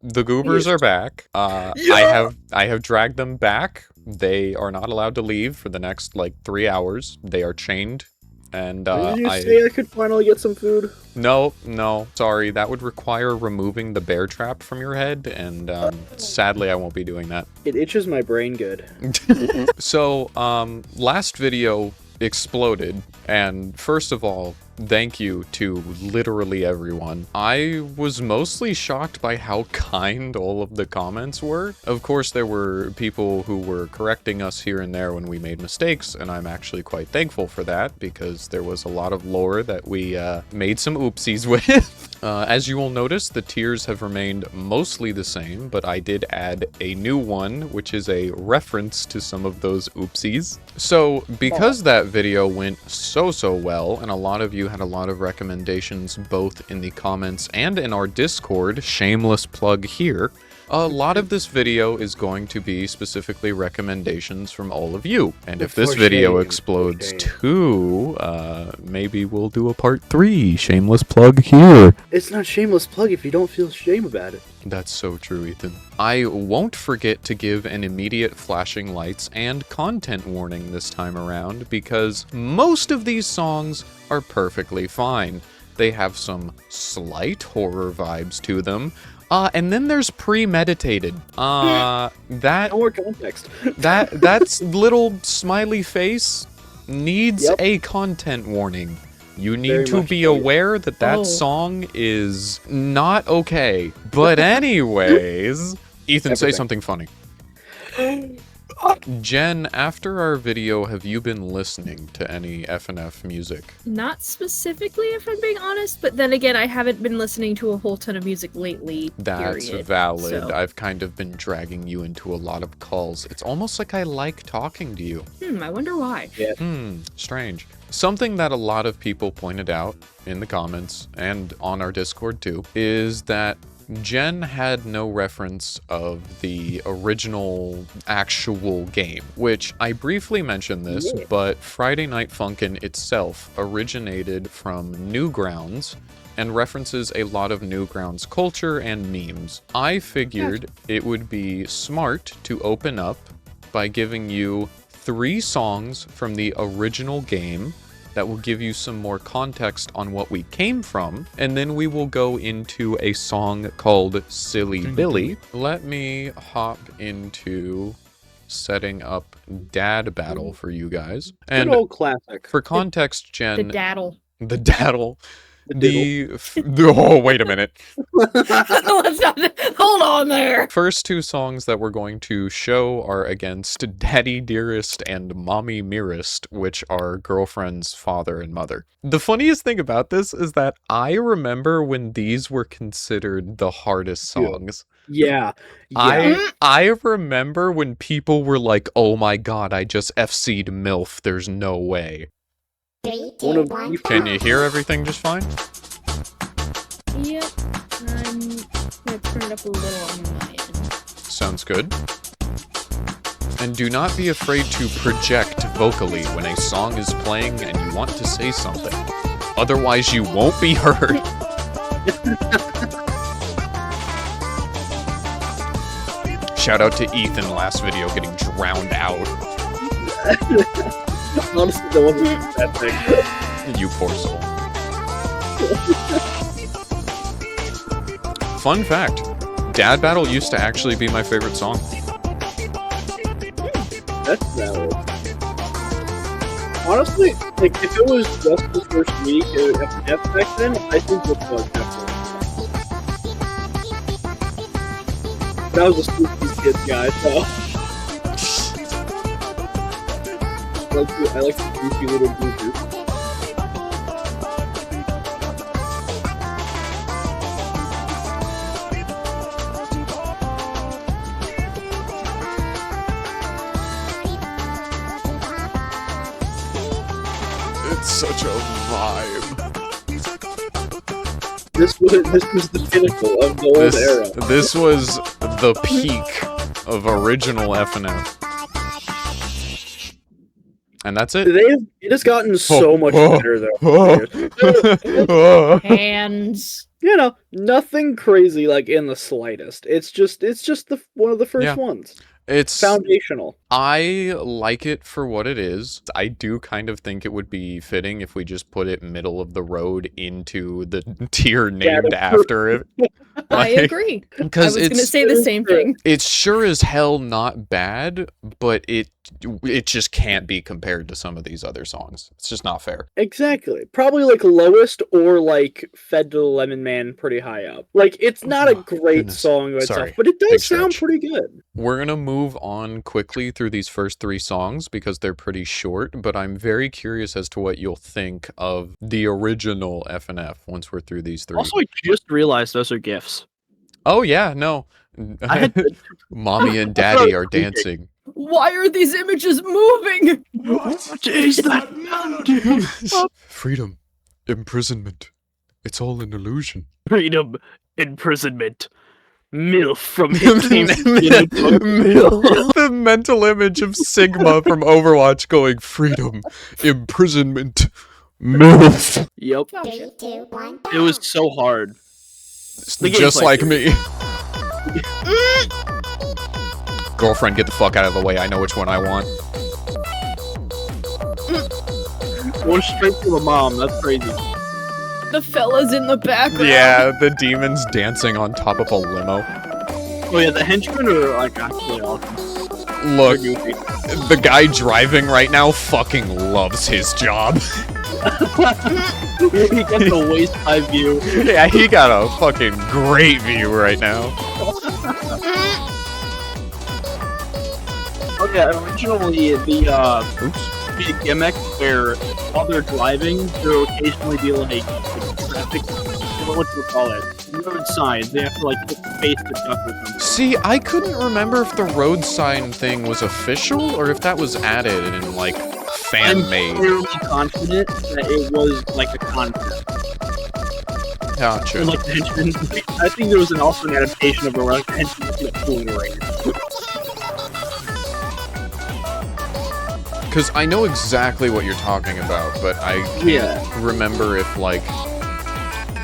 The Goobers are back. I have dragged them back. They are not allowed to leave for the next, like, 3 hours. They are chained. And, Did you say I could finally get some food? No, sorry. That would require removing the bear trap from your head, and, sadly, I won't be doing that. It itches my brain good. So, last video exploded, and first of all, thank you to literally everyone. I was mostly shocked by how kind all of the comments were. Of course, there were people who were correcting us here and there when we made mistakes, and I'm actually quite thankful for that, because there was a lot of lore that we made some oopsies with. As you will notice, the tiers have remained mostly the same, but I did add a new one, which is a reference to some of those oopsies. So, because that video went so well, and a lot of you had a lot of recommendations both in the comments and in our Discord, shameless plug here, a lot of this video is going to be specifically recommendations from all of you. And if this video explodes too, maybe we'll do a part 3. Shameless plug here. It's not shameless plug if you don't feel shame about it. That's so true, Ethan. I won't forget to give an immediate flashing lights and content warning this time around, because most of these songs are perfectly fine. They have some slight horror vibes to them. And then there's Premeditated. No more context. That's little smiley face needs a content warning. You need to be aware that that song is not okay. But anyways, Ethan, say something funny. Jen, after our video, have you been listening to any FNF music? Not specifically, if I'm being honest, but then again, I haven't been listening to a whole ton of music lately. That's valid. So. I've kind of been dragging you into a lot of calls. It's almost like I like talking to you. I wonder why. Yeah. Strange. Something that a lot of people pointed out in the comments and on our Discord too is that Jen had no reference of the original actual game, which I briefly mentioned this, but Friday Night Funkin' itself originated from Newgrounds and references a lot of Newgrounds culture and memes. I figured it would be smart to open up by giving you 3 songs from the original game that will give you some more context on what we came from, and then we will go into a song called Silly Billy. Let me hop into setting up Dad Battle for you guys. And good old classic. For context, Jen... The daddle. The daddle. Oh, wait a minute. Let's not, hold on there. First 2 songs that we're going to show are against Daddy Dearest and Mommy Mearest, which are girlfriend's father and mother. The funniest thing about this is that I remember when these were considered the hardest songs. Yeah. I remember when people were like, oh my god, I just FC'd MILF, there's no way. Can you hear everything just fine? Yep. I'm gonna turn it up a little on my end. Sounds good. And do not be afraid to project vocally when a song is playing and you want to say something. Otherwise, you won't be heard. Shout out to Ethan last video getting drowned out. Honestly, that wasn't that big. You poor soul. Fun fact, Dad Battle used to actually be my favorite song. That's valid. Honestly, like, if it was just the first week of FNF back then, I think it was definitely. But I was a spooky kid guy, so... I like the goofy little goofy. It's such a vibe. This was the pinnacle of the old era. This was the peak of original FNF. And that's it. It has gotten so much better, though. Hands. You know, nothing crazy like in the slightest. It's just one of the first ones. It's Foundational. I like it for what it is. I do kind of think it would be fitting if we just put it middle of the road into the tier named after it. I agree. Because I was going to say the same thing. It's sure as hell not bad, but it just can't be compared to some of these other songs. It's just not fair. Exactly. Probably like lowest or like Fed to the Lemon Man pretty high up. Like it's not a great song by itself, but it does sound pretty good. We're going to move on quickly through these first 3 songs because they're pretty short, but I'm very curious as to what you'll think of the original FNF once we're through these 3. Also, I just realized those are GIFs. Oh yeah, no. Mommy and Daddy are dancing. Why are these images moving? What is that melody? Freedom, imprisonment. It's all an illusion. Freedom, imprisonment. MILF from The mental image of Sigma from Overwatch going freedom, imprisonment, MILF. Yep. 3, 2, 1. It was so hard. Just like me. Girlfriend, get the fuck out of the way. I know which one I want. Going straight to the mom. That's crazy. The fellas in the background. Yeah, the demons dancing on top of a limo. Oh yeah, the henchmen are like actually awesome. Look, the guy driving right now fucking loves his job. He gets a waist high view. Yeah, he got a fucking great view right now. Okay, originally the gimmick where while they're driving, there'll occasionally be like traffic. What do you call it? Road signs. They have to like put the face to duck or something. See, I couldn't remember if the road sign thing was official or if that was added and like fan-made. I'm fairly confident that it was like a concept. Gotcha. And, like the henchmen, I think there was also an adaptation of it where like the henchmen get pulling around. Because I know exactly what you're talking about, but I can't remember if, like,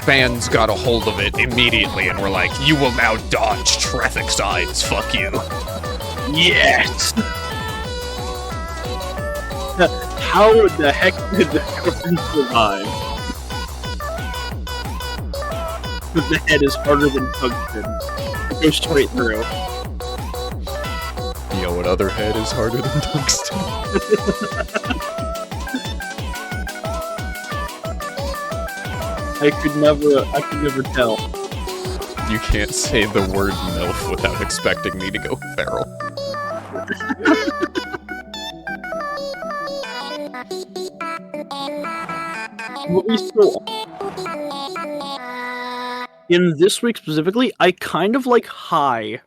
fans got a hold of it immediately and were like, you will now dodge traffic signs, fuck you. Yes! How the heck did the girlfriend survive? Because the head is harder than tungsten. It goes straight through. You know what other head is harder than tungsten? I could never tell. You can't say the word MILF without expecting me to go feral. What we still... In this week specifically, I kind of like High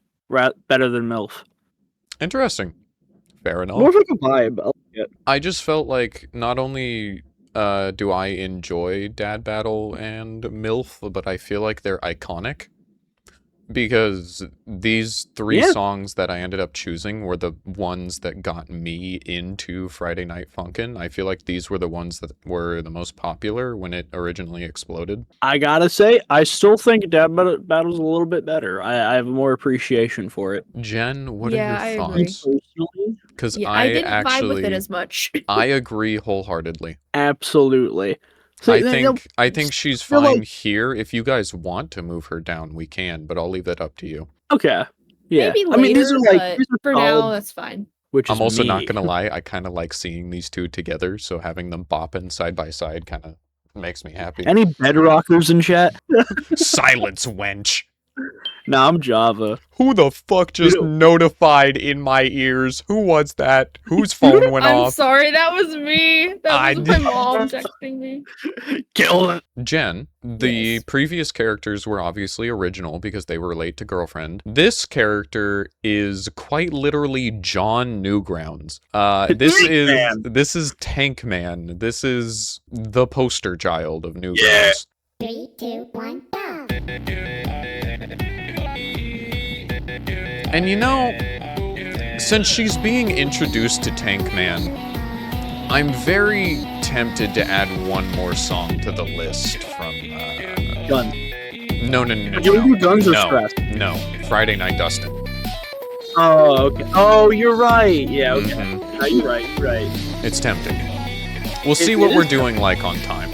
better than MILF. Interesting. Fair enough. More of like a vibe. I like it. I just felt like not only do I enjoy Dad Battle and MILF, but I feel like they're iconic. Because these 3 songs that I ended up choosing were the ones that got me into Friday Night Funkin'. I feel like these were the ones that were the most popular when it originally exploded. I gotta say, I still think Dad Battle's a little bit better. I have more appreciation for it. Jen, what are your thoughts? Because I didn't vibe with it as much. I agree wholeheartedly. Absolutely. So, I think she's fine here. If you guys want to move her down, we can, but I'll leave that up to you. Okay. Yeah. Maybe later, I mean, these are like for now, that's fine. I'm also not gonna lie, I kind of like seeing these 2 together, so having them bopping side by side kind of makes me happy. Any bedrockers in chat? Silence, wench. Nah, I'm Java. Who the fuck just notified in my ears? Who was that? Whose phone went off? I'm sorry, that was me. That was my mom texting me. Kill it. Jen, the previous characters were obviously original because they relate to Girlfriend. This character is quite literally John Newgrounds. This is Tank Man. This is the poster child of Newgrounds. Yeah. 3, 2, 1, go! And you know, since she's being introduced to Tank Man, I'm very tempted to add one more song to the list from Done. No. You do Guns or Stress? No. Friday Night Dustin. Oh, okay. Oh, you're right. Yeah, okay. Mm-hmm. No, you're right. You're right. It's tempting. We'll see what we're doing like on time.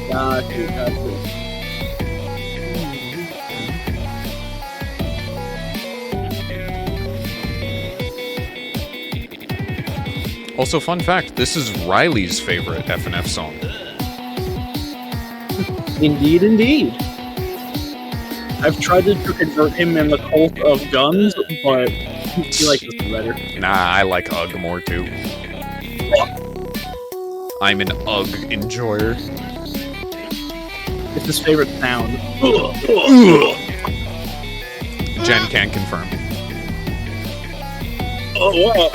Got you. Also, fun fact, this is Riley's favorite FNF song. Indeed. I've tried to convert him in the cult of Guns, but he likes this better. Nah, I like Ugg more too. I'm an Ugg enjoyer. It's his favorite sound. Jen can confirm. Oh, wow.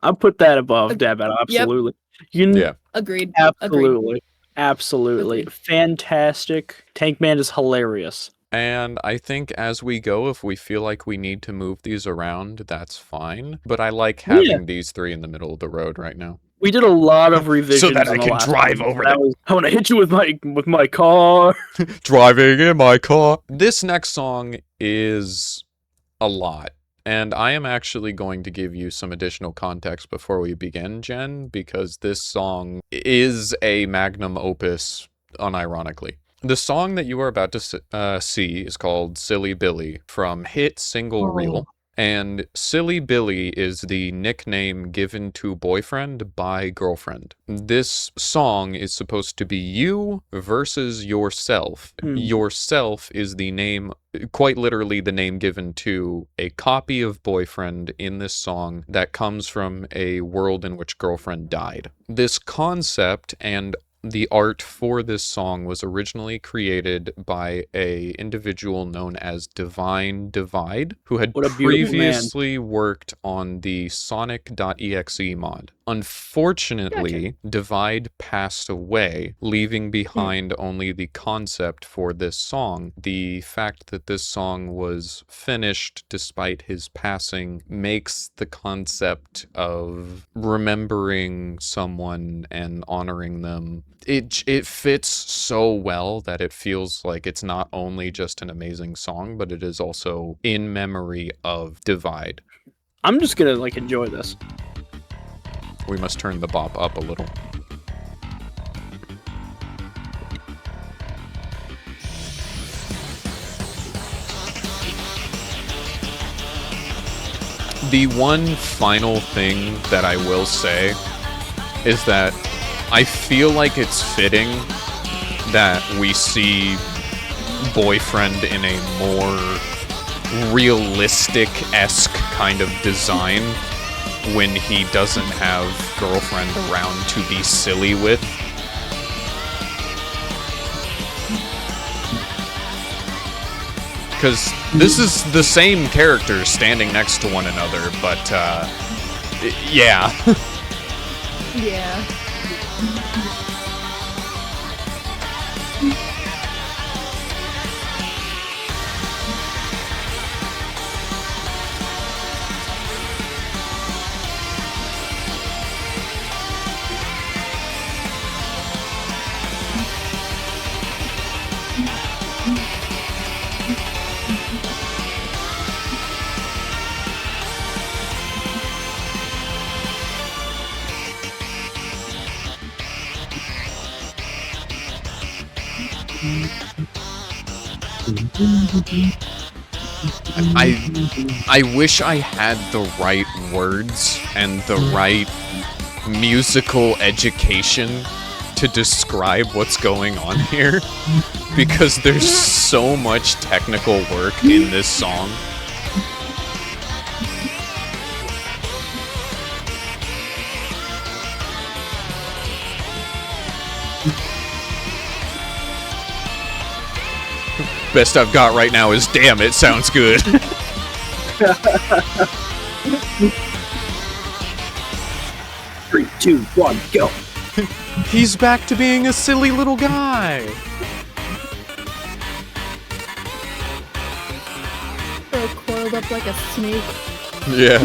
I'll put that above Devin, absolutely. Yep. Agreed. Absolutely. Fantastic. Tankman is hilarious. And I think as we go, if we feel like we need to move these around, that's fine. But I like having these three in the middle of the road right now. We did a lot of revisions so that I can drive over them. I want to hit you with my car. Driving in my car. This next song is a lot. And I am actually going to give you some additional context before we begin, Jen, because this song is a magnum opus, unironically. The song that you are about to see is called Silly Billy from hit single Reel. And Silly Billy is the nickname given to boyfriend by girlfriend. This song is supposed to be you versus yourself. Yourself is the name, quite literally the name given to a copy of boyfriend in this song that comes from a world in which girlfriend died. This concept and the art for this song was originally created by a individual known as Divine Divide, who had previously worked on the Sonic.exe mod. Unfortunately, Divide passed away, leaving behind only the concept for this song. The fact that this song was finished despite his passing makes the concept of remembering someone and honoring them, it fits so well that it feels like it's not only just an amazing song, but it is also in memory of Divide. I'm just gonna enjoy this. We must turn the bop up a little. The one final thing that I will say is that I feel like it's fitting that we see boyfriend in a more realistic-esque kind of design when he doesn't have girlfriend around to be silly with. Because this is the same characters standing next to one another, but, yeah. Yeah. I wish I had the right words and the right musical education to describe what's going on here, because there's so much technical work in this song. Best I've got right now is damn, it sounds good. 3, 2, 1, go. He's back to being a silly little guy. So coiled up like a snake. Yeah.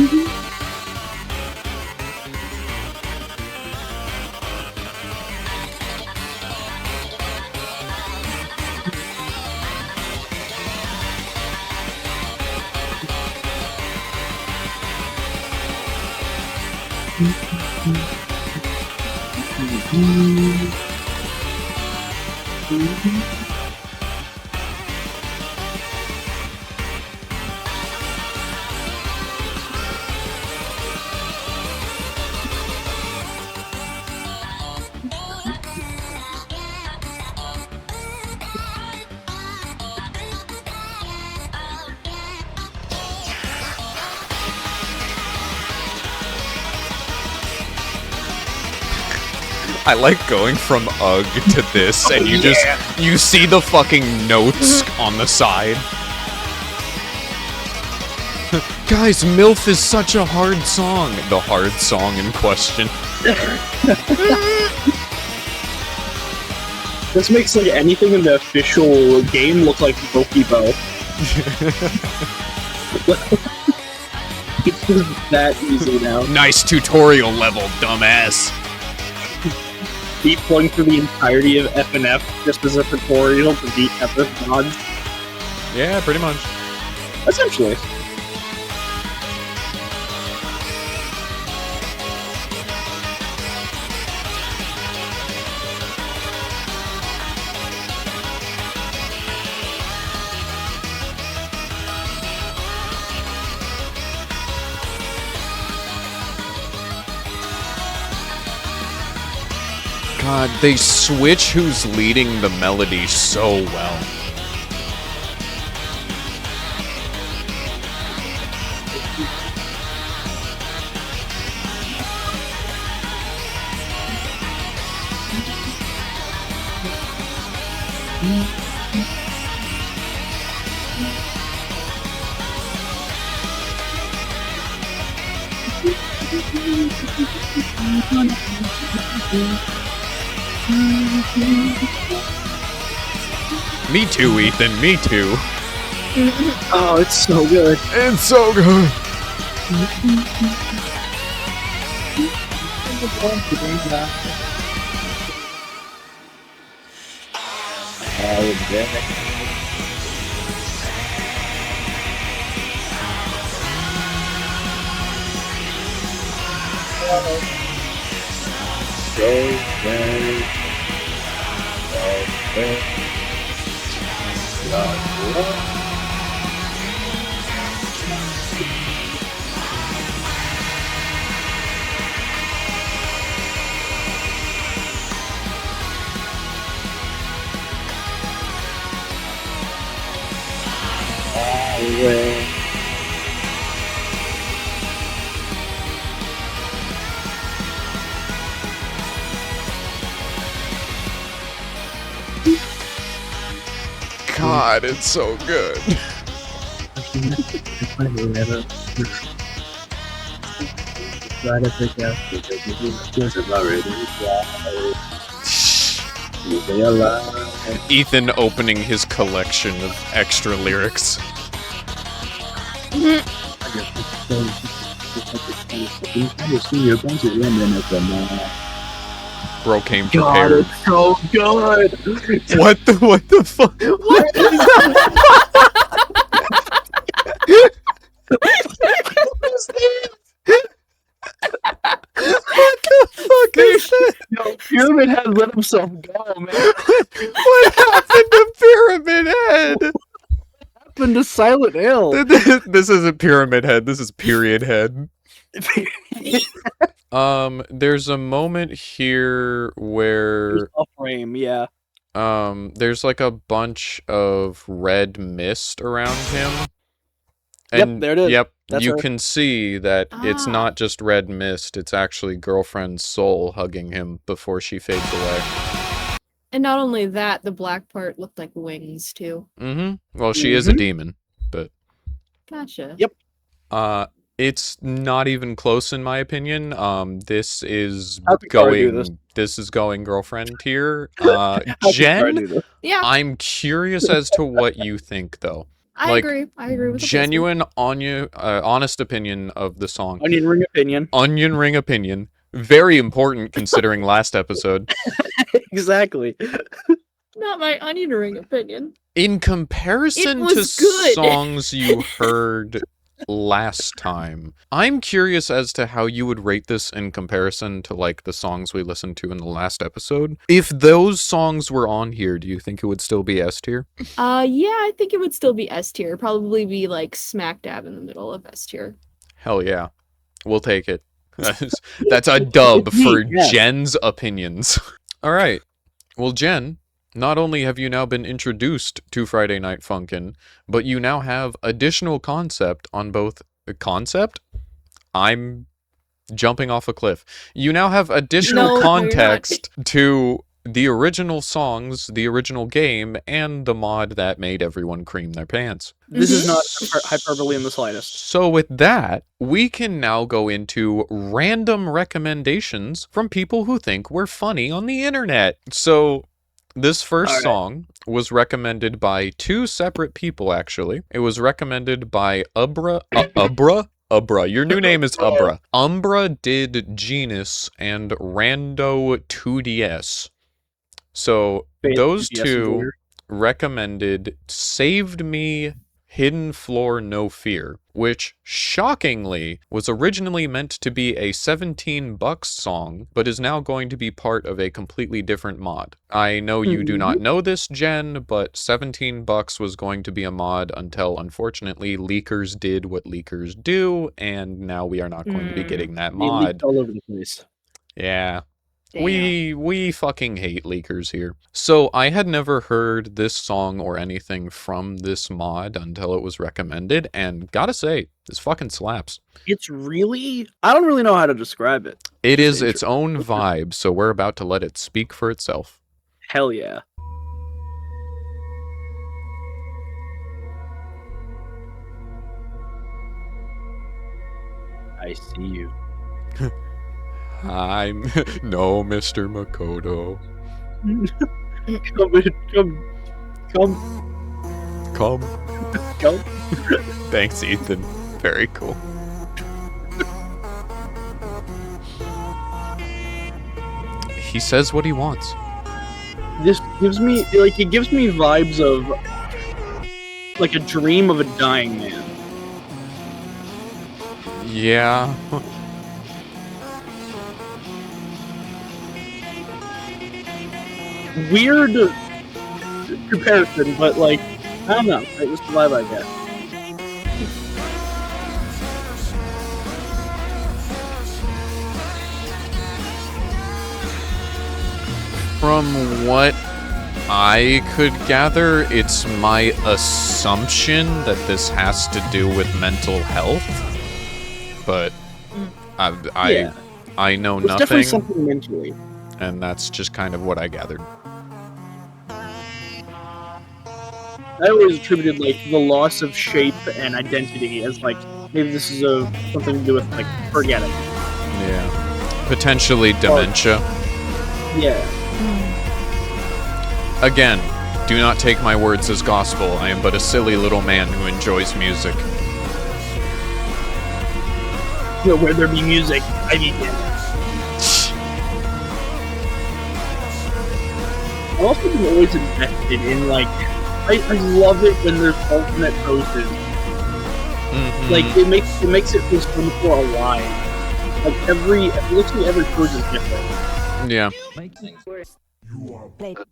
I like going from UGG to this, and you just, you see the fucking notes on the side. Guys, MILF is such a hard song. The hard song in question. This makes like anything in the official game look like Pokebo. It's just that easy now. Nice tutorial level, dumbass. Keep playing through the entirety of FNF just as a tutorial to beat FF mods. Yeah, pretty much. Essentially. God, they switch who's leading the melody so well. Me too, Ethan, me too. Oh, it's so good. It's so good. God, it's so good. Ethan opening his collection of extra lyrics. Bro came God, prepared. it's so good. What the fuck? What the fuck is that? Yo, Pyramid Head let himself go, man. What happened to Pyramid Head? What happened to Silent Hill? This isn't Pyramid Head, this is Period Head. There's a moment here where a frame, yeah. there's like a bunch of red mist around him. And yep, there it is. Yep, That's you her. can see that it's not just red mist, it's actually girlfriend's soul hugging him before she fades away. And not only that, the black part looked like wings too. Mm-hmm. Well, she is a demon, but... Gotcha. Yep. It's not even close in my opinion. This is going girlfriend tier. Jen, Yeah, I'm curious as to what you think though. I agree. I agree with the genuine honest opinion of the song. Onion ring opinion. Onion ring opinion. Very important considering last episode. Exactly. Not my onion ring opinion. In comparison to songs you heard last time, I'm curious as to how you would rate this in comparison to like the songs we listened to in the last episode. If those songs were on here, do you think it would still be S tier? Yeah, I think it would still be S tier. Probably be like smack dab in the middle of S tier. Hell yeah. We'll take it. That's a dub for Jen's opinions. All right. Well, Jen, not only have you now been introduced to Friday Night Funkin', but you now have additional concept on both concept? I'm jumping off a cliff. You now have additional context to the original songs, the original game, and the mod that made everyone cream their pants. This is not hyperbole in the slightest. So with that, we can now go into random recommendations from people who think we're funny on the internet. So this first song was recommended by two separate people, actually. It was recommended by Umbra. Your new name is Umbra. Umbra did Genus and Rando2DS. So those two recommended Saved Me Hidden Floor No Fear, which shockingly was originally meant to be a $17 song, but is now going to be part of a completely different mod. I know you do not know this, Jen, but $17 was going to be a mod until, unfortunately, leakers did what leakers do, and now we are not going to be getting that mod. All over the place. Yeah. Damn. We fucking hate leakers here. So I had never heard this song or anything from this mod until it was recommended, and gotta say, this fucking slaps. It's really... I don't really know how to describe it. It is its own vibe, so we're about to let it speak for itself. Hell yeah. I see you. I'm no Mr. Makoto. Come. Thanks, Ethan. Very cool. He says what he wants. This gives me it gives me vibes of like a dream of a dying man. Yeah. Weird comparison, but like, I don't know. It was the vibe I get. From what I could gather, it's my assumption that this has to do with mental health, but I know nothing. It's definitely something mentally, and that's just kind of what I gathered. I always attributed like the loss of shape and identity as like maybe this is something to do with like forgetting. Yeah, potentially dementia. Yeah. Again, do not take my words as gospel. I am but a silly little man who enjoys music. You know, where there be music, I be dead. I've also been always invested in like. I love it when there's alternate poses. Mm-hmm. Like it makes it feel so much more alive. Like literally every pose is different. Yeah.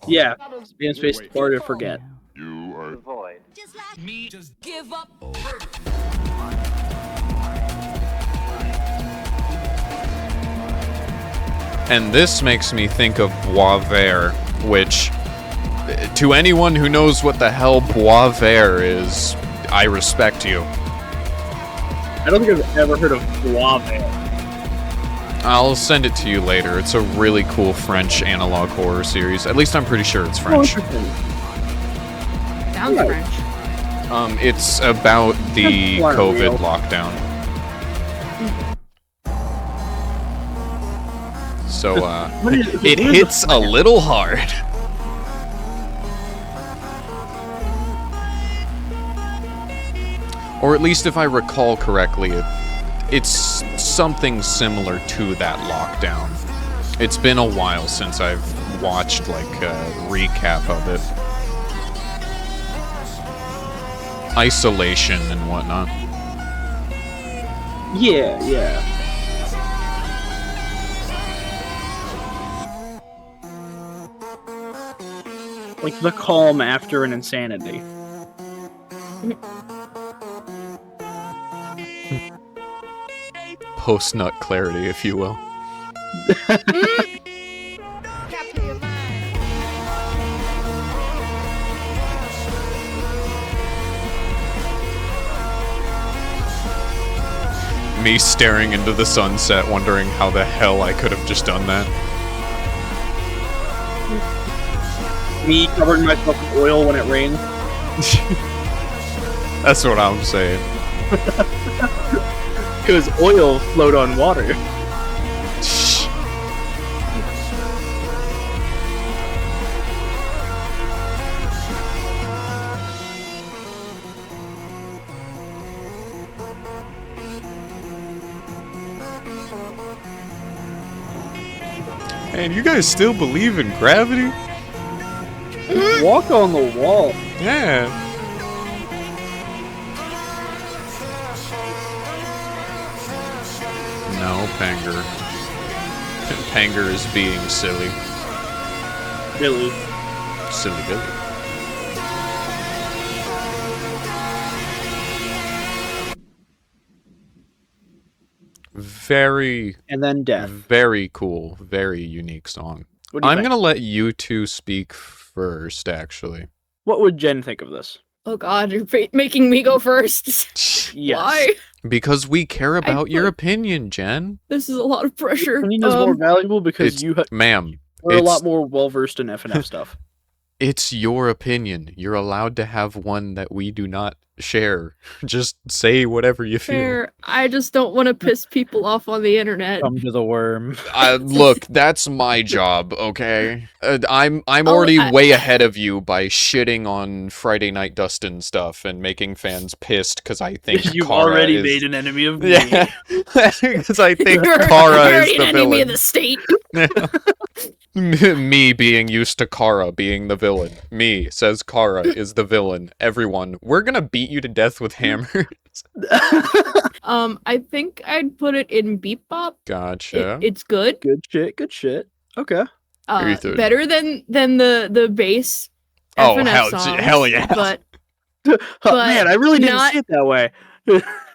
Yeah. Being space is hard to forget. You are void. Just like me, just give up. And this makes me think of Bois Vert, which, to anyone who knows what the hell Bois Vert is, I respect you. I don't think I've ever heard of Bois Vert. I'll send it to you later. It's a really cool French analog horror series. At least I'm pretty sure it's French. Sounds French. It's about the COVID lockdown. So, it hits a little hard. Or at least if I recall correctly, it's something similar to that lockdown. It's been a while since I've watched, like, a recap of it. Isolation and whatnot. Yeah, yeah. Like the calm after an insanity. Post-nut clarity, if you will. Me staring into the sunset, wondering how the hell I could have just done that. Me covering myself with oil when it rains. That's what I'm saying. Because oil float on water. Man, you guys still believe in gravity? Walk on the wall. Yeah. No, Panger. Panger is being silly. Billy. Silly Billy. Very... And then death. Very cool. Very unique song. I'm gonna let you two speak first, actually. What would Jen think of this? Oh god, you're making me go first. Yes. Why? Because we care about your opinion, Jen. This is a lot of pressure. Opinion is more valuable because ma'am, we're a lot more well-versed in FNF stuff. It's your opinion. You're allowed to have one that we do not share. Just say whatever you feel. Fair. I just don't want to piss people off on the internet. Come to the worm. Look, that's my job, okay? I'm already way ahead of you by shitting on Friday Night Dustin stuff and making fans pissed because I think you've Kara already is... made an enemy of me. Yeah, because I think You're Kara is an the enemy villain. of the state. Me being used to Kara being the villain. Me, says Kara, is the villain. Everyone, we're gonna beat you to death with hammers. I think I'd put it in Beep Bop. Gotcha. It's good. Good shit. Okay. Better than the bass FNF songs, hell yeah. But Man, I really didn't see it that way.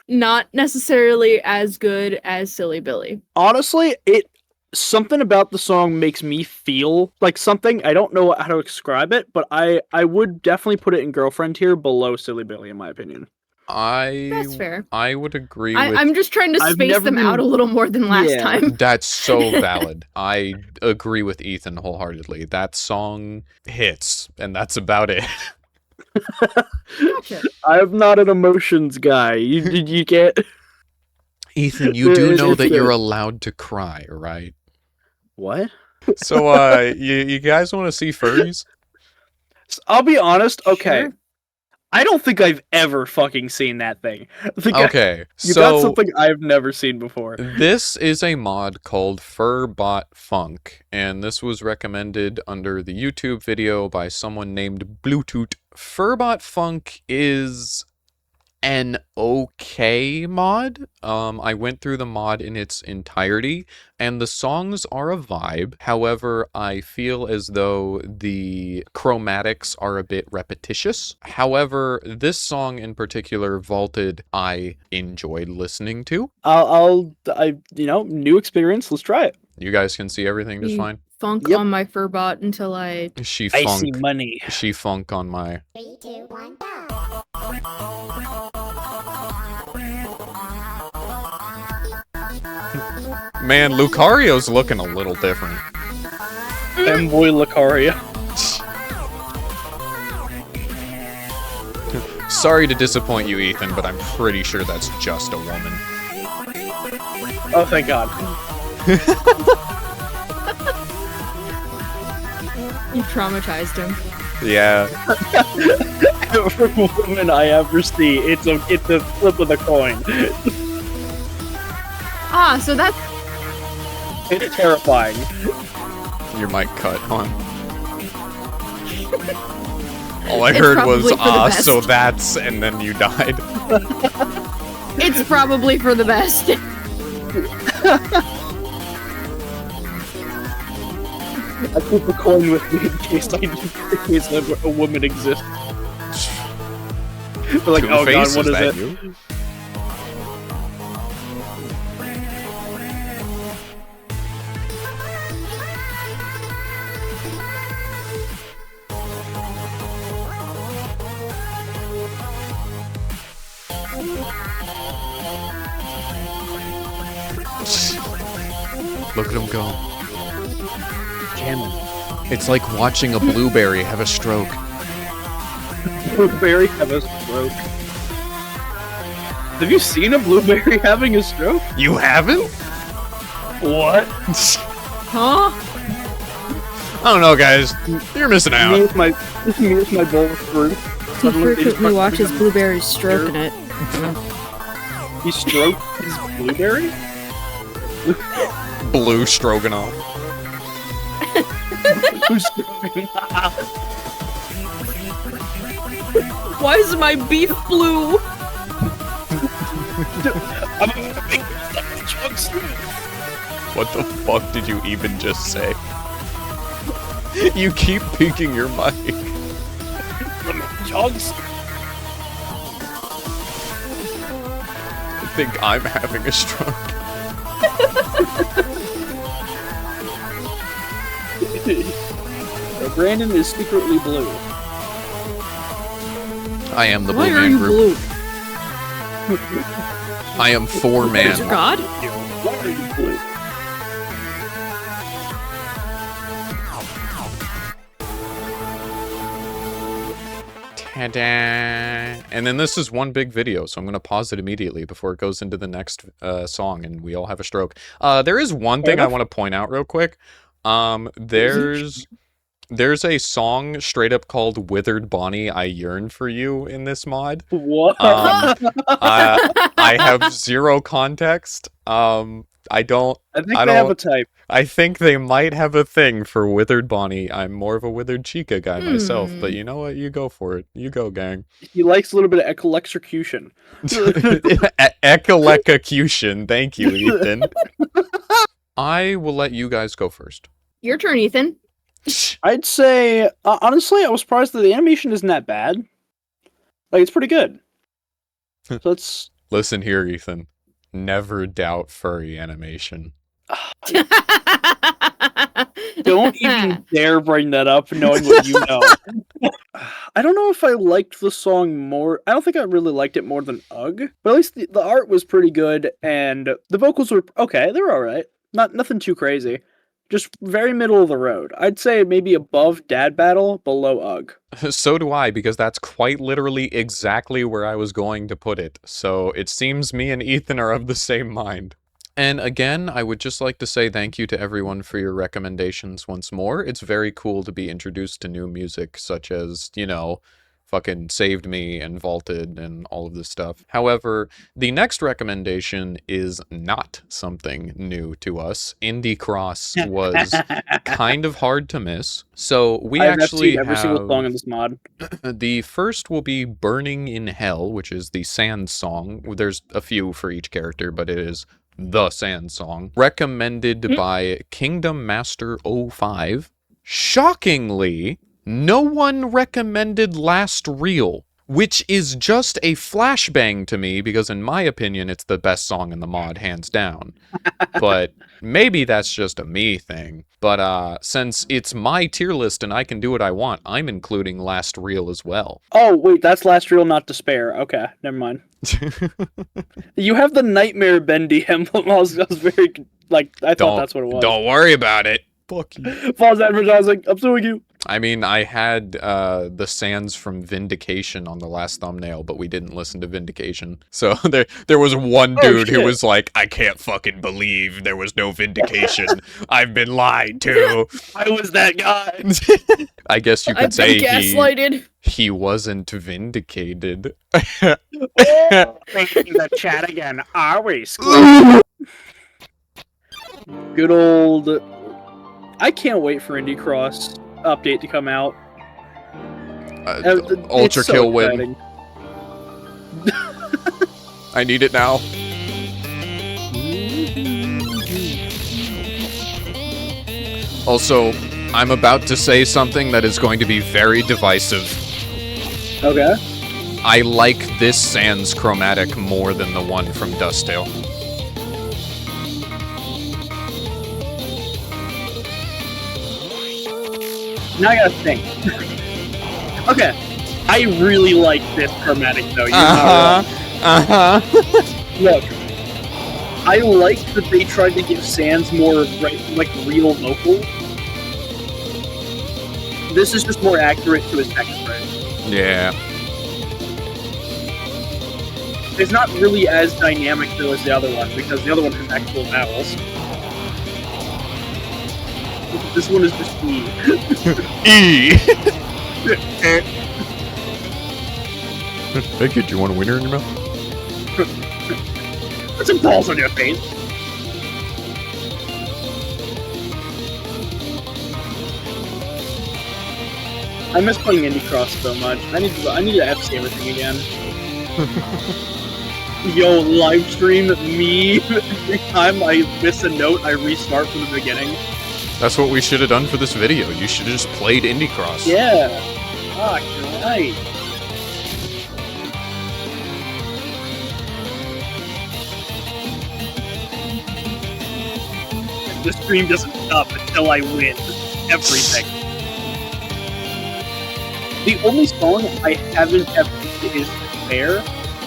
Not necessarily as good as Silly Billy. Honestly, something about the song makes me feel like something. I don't know how to describe it, but I would definitely put it in Girlfriend tier below Silly Billy, in my opinion. That's fair. I would agree with... I'm just trying to space them out a little more than last time. That's so valid. I agree with Ethan wholeheartedly. That song hits, and that's about it. Gotcha. I'm not an emotions guy. You get... Ethan, you do know that you're allowed to cry, right? What? So, you guys want to see furries? I'll be honest, okay. Sure. I don't think I've ever fucking seen that thing. Okay, you got something I've never seen before. This is a mod called Furbot Funk, and this was recommended under the YouTube video by someone named Bluetooth. Furbot Funk is an okay mod. I went through the mod in its entirety, and the songs are a vibe. However, I feel as though the chromatics are a bit repetitious. However, this song in particular, Vaulted, I enjoyed listening to. New experience. Let's try it. You guys can see everything just fine? Funk on my Furbot until I... She Icy money. She funk on my... 3, 2, 1, go! Man, Lucario's looking a little different. Femboy Lucario. Sorry to disappoint you, Ethan, but I'm pretty sure that's just a woman. Oh, thank God. You traumatized him. Yeah. Every woman I ever see, it's a flip of the coin. Ah, so that's... It's terrifying. Your mic cut, huh? All I It's heard was, probably for the best. so that's, and then you died. It's probably for the best. I keep a coin with me in case a woman exists. But like, oh god, what is it? You? Look at him go. Jamming. It's like watching a blueberry have a stroke. Blueberry have a stroke. Have you seen a blueberry having a stroke? You haven't? What? Huh? I don't know, guys. You're missing Me out. with my bowl of fruit. He frequently watches blueberries stroking it. He stroked his blueberry? Blue stroganoff. Who's stroking? Why is my beef blue? What the fuck did you even just say? You keep peeking your mic. Jugs? I think I'm having a stroke. Brandon is secretly blue. I am the Why Blue are Man you Group. blue? I am 4-man. Is your god? Why are you blue? Ta-da! And then this is one big video, so I'm going to pause it immediately before it goes into the next song and we all have a stroke. There is one thing I want to point out real quick. There's a song straight up called Withered Bonnie, I Yearn For You in this mod. What? I have zero context. I think they have a type. I think they might have a thing for Withered Bonnie. I'm more of a Withered Chica guy myself, but you know what? You go for it. You go, gang. He likes a little bit of electrocution. Ecolocution. Thank you, Ethan. I will let you guys go first. Your turn, Ethan. I'd say, honestly, I was surprised that the animation isn't that bad. Like, it's pretty good. So it's... Listen here, Ethan. Never doubt furry animation. Don't even dare bring that up knowing what you know. I don't know if I liked the song more. I don't think I really liked it more than Ugh. But at least the art was pretty good, and the vocals were okay. They were alright. Nothing too crazy. Just very middle of the road. I'd say maybe above Dad Battle, below Ugh. So do I, because that's quite literally exactly where I was going to put it. So it seems me and Ethan are of the same mind. And again, I would just like to say thank you to everyone for your recommendations once more. It's very cool to be introduced to new music, such as, you know, fucking Saved Me and Vaulted and all of this stuff. However, the next recommendation is not something new to us. Indie Cross was kind of hard to miss. So we actually have... every single song in this mod. The first will be Burning in Hell, which is the Sand song. There's a few for each character, but it is the Sand song. Recommended by Kingdom Master 05. Shockingly, no one recommended Last Reel, which is just a flashbang to me because in my opinion it's the best song in the mod, hands down. But maybe that's just a me thing. But since it's my tier list and I can do what I want, I'm including Last Reel as well. Oh, wait, that's Last Reel, not Despair. Okay, never mind. You have the Nightmare Bendy emblem. I was very, like, I thought that's what it was. Don't worry about it. Fuck you. False advertising. I'm suing you. I mean, I had the Sans from Vindication on the last thumbnail, but we didn't listen to Vindication. So there was one dude who shit. was like, I can't fucking believe there was no Vindication. I've been lied to. I was that guy. I guess you could I've say been gaslighted. he wasn't vindicated. Making the chat again, are we? Good old. I can't wait for Indie Cross update to come out. Ultra It's so kill win. exciting. I need it now. Also, I'm about to say something that is going to be very divisive. Okay. I like this Sans chromatic more than the one from Dustale. Now I gotta think. Okay. I really like this chromatic though. You're not wrong. Look, I like that they tried to give Sans more like real vocal. This is just more accurate to his text range. Yeah. It's not really as dynamic though as the other one because the other one has actual vowels. This one is just E. E. Hey kid, do you want a wiener in your mouth? Put some balls on your face. I miss playing Indie Cross so much. I need to FC everything again. Yo, live stream me. Every time I miss a note, I restart from the beginning. That's what we should have done for this video. You should have just played Indie Cross. Yeah. Fuck, you're right. The stream doesn't stop until I win everything. The only song I haven't ever is Fair,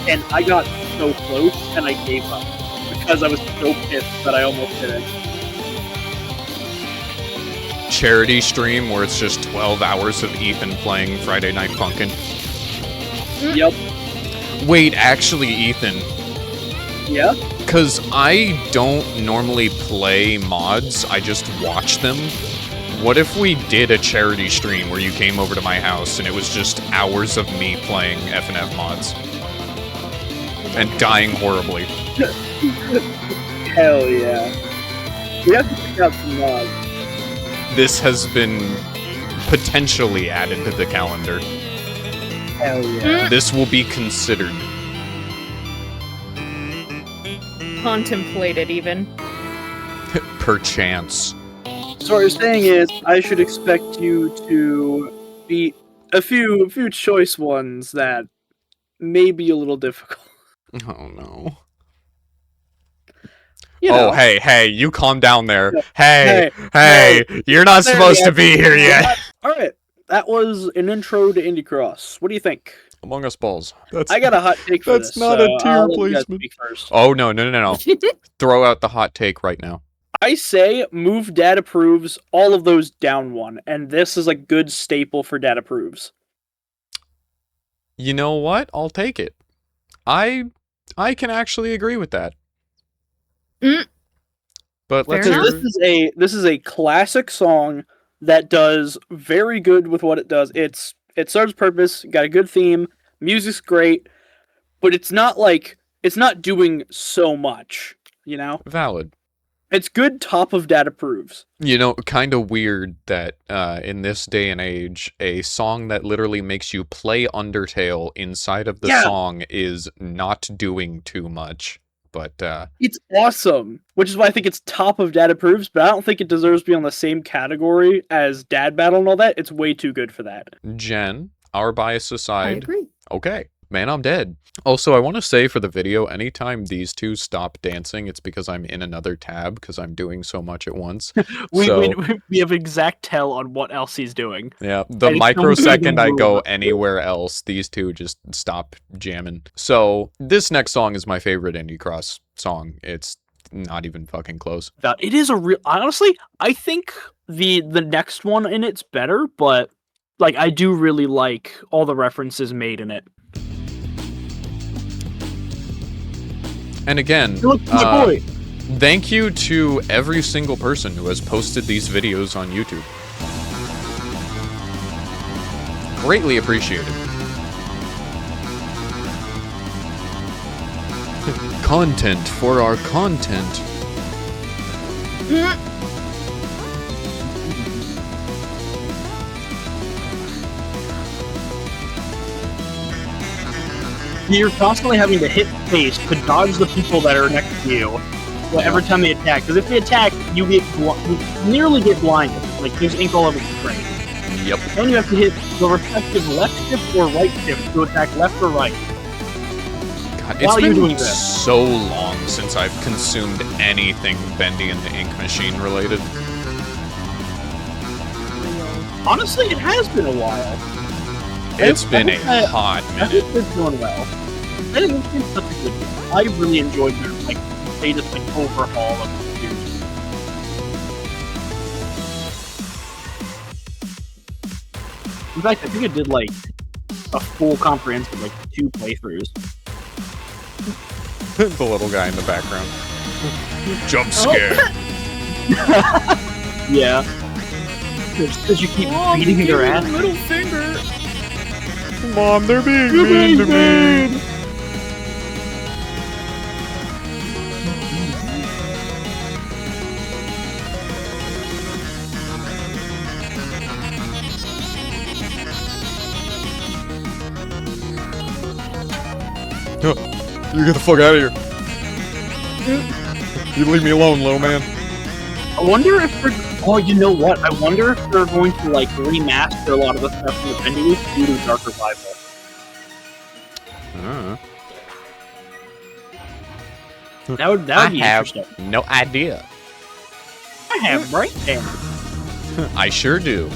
and I got so close and I gave up because I was so pissed that I almost did it. Charity stream where it's just 12 hours of Ethan playing Friday Night Funkin'. Yep. Wait, actually, Ethan, Yeah? because I don't normally play mods, I just watch them. What if we did a charity stream where you came over to my house and it was just hours of me playing FNF mods? And dying horribly. Hell yeah. We have to pick out some mods. This has been potentially added to the calendar. Hell yeah. This will be considered. Contemplated, even. Perchance. So what you're saying is, I should expect you to beat a few choice ones that may be a little difficult. Oh no. You know. Oh, hey, you calm down there. Yeah. Hey, you're not There supposed we to are. be here yet. Alright, that was an intro to Indie Cross. What do you think? Among Us balls. That's I got a hot take for That's this. not so a tier I'll let you guys placement. speak first. Oh no. Throw out the hot take right now. I say move data proofs, all of those down one, and this is a good staple for data proofs. You know what? I'll take it. I can actually agree with that. Mm. But let's Fair hear. enough. This is a classic song that does very good with what it does. It serves purpose, got a good theme, music's great, but it's not doing so much, you know? Valid. It's good top of data proofs. You know, kind of weird that in this day and age, a song that literally makes you play Undertale inside of the Yeah. song is not doing too much. But It's awesome, which is why I think it's top of data proofs, but I don't think it deserves to be on the same category as Dad Battle and all that. It's way too good for that. Jen, our bias I aside, agree. okay. Man, I'm dead. Also, I want to say for the video, anytime these two stop dancing, it's because I'm in another tab because I'm doing so much at once. We So- have exact tell on what else he's doing. Yeah, the And it's microsecond I no go move. anywhere else, these two just stop jamming. So, this next song is my favorite Indie Cross song. It's not even fucking close. It is a real. Honestly, I think the next one in it's better, but like I do really like all the references made in it. And again, Look, my boy. thank you to every single person who has posted these videos on YouTube. Greatly appreciated. Content for our content. You're constantly having to hit space to dodge the people that are next to you every time they attack. Because if they attack, you you nearly get blinded. Like, there's ink all over the screen. Yep. Then you have to hit the respective left shift or right shift to attack left or right. God, it's While you're doing been this. so long since I've consumed anything Bendy and the Ink Machine related. Honestly, it has been a while. It's been a I- hot I minute. think they're doing well. I think it's been such a good game. I really enjoyed their latest overhaul of the series. In fact, I think it did a full comprehensive 2 playthroughs. The little guy in the background. Jump scare. Yeah. Because you keep beating their ass. Middle finger. Mom, they're being mean to me. You get the fuck out of here. You leave me alone, little man. I wonder if they're... Oh, you know what? I wonder if they're going to remaster a lot of the stuff from the Bendy Loop due to Dark Revival. That would be interesting. No idea. I have right there. I sure do.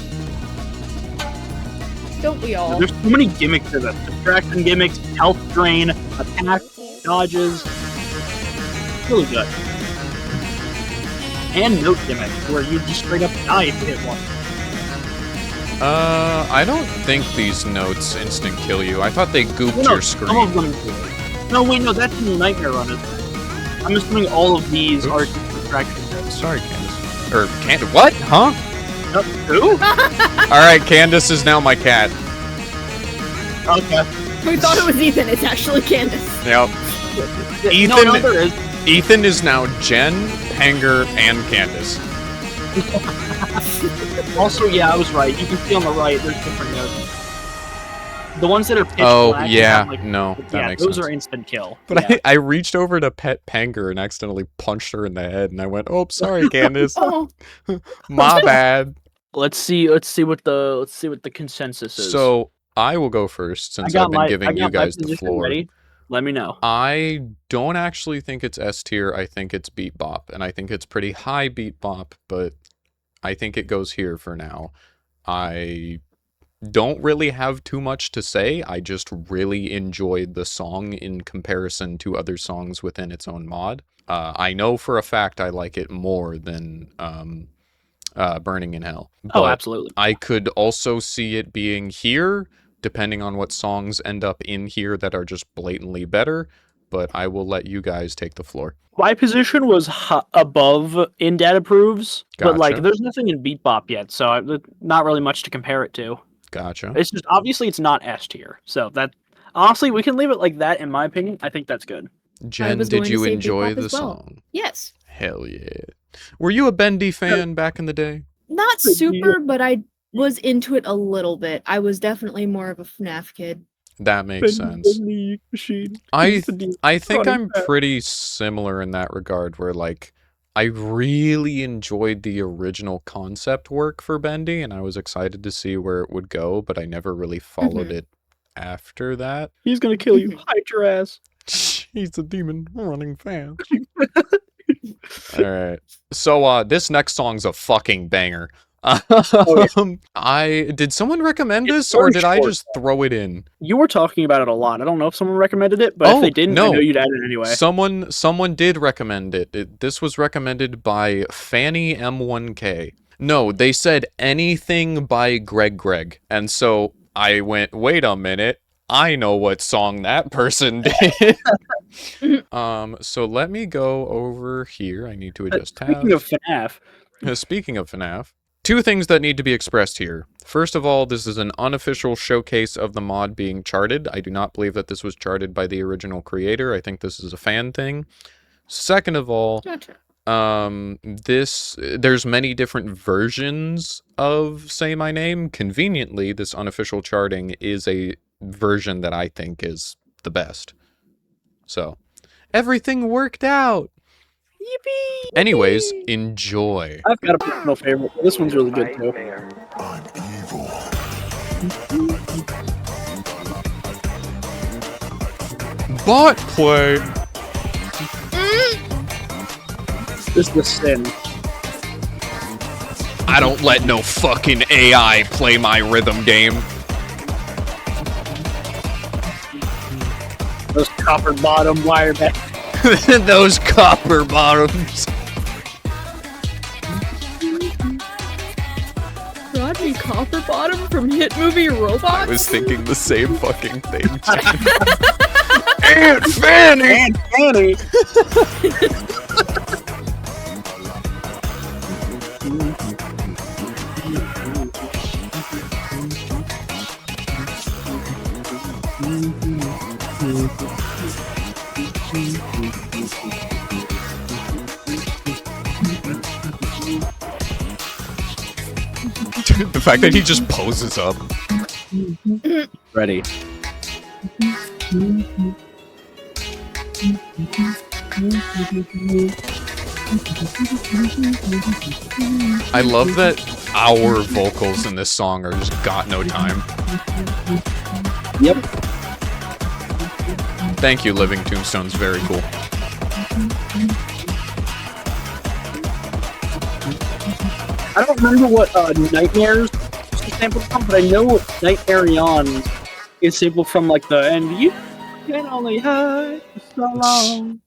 Don't we all? There's so many gimmicks to this. Distraction gimmicks, health drain, attack, dodges. Really good. And note gimmicks, where you just straight up die if you hit one. I don't think these notes instant kill you. I thought they gooped Well, no, your some of screen. them do. No, wait, no, that's in the Nightmare Run, isn't it? I'm assuming all of these are just distraction gimmicks. Sorry, Candace. Or, Candace. What? Huh? Who? Alright, Candace is now my cat. Okay. We thought it was Ethan. It's actually Candace. Yep. No, Ethan- there is. Ethan is now Jen, Hanger, and Candace. Also, yeah, I was right. You can see on the right, there's different notes. The ones that are pitch Oh, black yeah. have, No, that makes those sense. are instant kill. But Yeah. I reached over to pet Panger and accidentally punched her in the head, and I went, "Oh, sorry, Candace. Oh, My bad." Let's see what the consensus is. So I will go first since I've been giving you guys the floor. Ready. Let me know. I don't actually think it's S tier. I think it's beat bop, and I think it's pretty high beat bop, but I think it goes here for now. I don't really have too much to say. I just really enjoyed the song in comparison to other songs within its own mod. I know for a fact I like it more than Burning in Hell. Oh, But absolutely. I could also see it being here, depending on what songs end up in here that are just blatantly better, but I will let you guys take the floor. My position was above in data proves, but Gotcha. there's nothing in Beat Bop yet, so not really much to compare it to. Gotcha. It's just obviously it's not S tier, so that honestly we can leave it like that. In my opinion, I think that's good. Jen, was did going to you say Beat enjoy Bop the as well. song? yes. Hell yeah. Were you a Bendy fan back in the day? Not super, but I was into it a little bit. I was definitely more of a FNAF kid. That makes sense. I think I'm Running pretty similar in that regard, where I really enjoyed the original concept work for Bendy, and I was excited to see where it would go, but I never really followed it after that. He's gonna kill you. Hide your ass. He's a demon running fan. Alright. So this next song's a fucking banger. Did someone recommend this, or very did I short. just throw it in? You were talking about it a lot. I don't know if someone recommended it, but Oh, if they didn't, no. I know you'd add it anyway. Someone did recommend it. This was recommended by Fanny M1K. No, they said anything by Greggreg. And so I went, wait a minute. I know what song that person did. So let me go over here. I need to adjust tabs. Speaking of FNAF. Speaking of FNAF, two things that need to be expressed here. First of all, this is an unofficial showcase of the mod being charted. I do not believe that this was charted by the original creator. I think this is a fan thing. Second of all, Gotcha. there's many different versions of Say My Name. Conveniently, this unofficial charting is a version that I think is the best. So, everything worked out. Yippee! Anyways, enjoy. I've got a personal favorite. This one's really good too. Bot play. This is the sin. I don't let no fucking AI play my rhythm game. Those copper bottom wire back. Those copper bottoms. Rodney Copperbottom from hit movie Robots? I was thinking the same fucking thing. Aunt Fanny! Aunt Fanny! The fact that he just poses up. Ready. I love that our vocals in this song are just got no time. Yep. Thank you, Living Tombstone's very cool. I don't remember what Nightmares is sampled from, but I know Nightmare On is sampled from like the "And You Can Only Hide for So Long."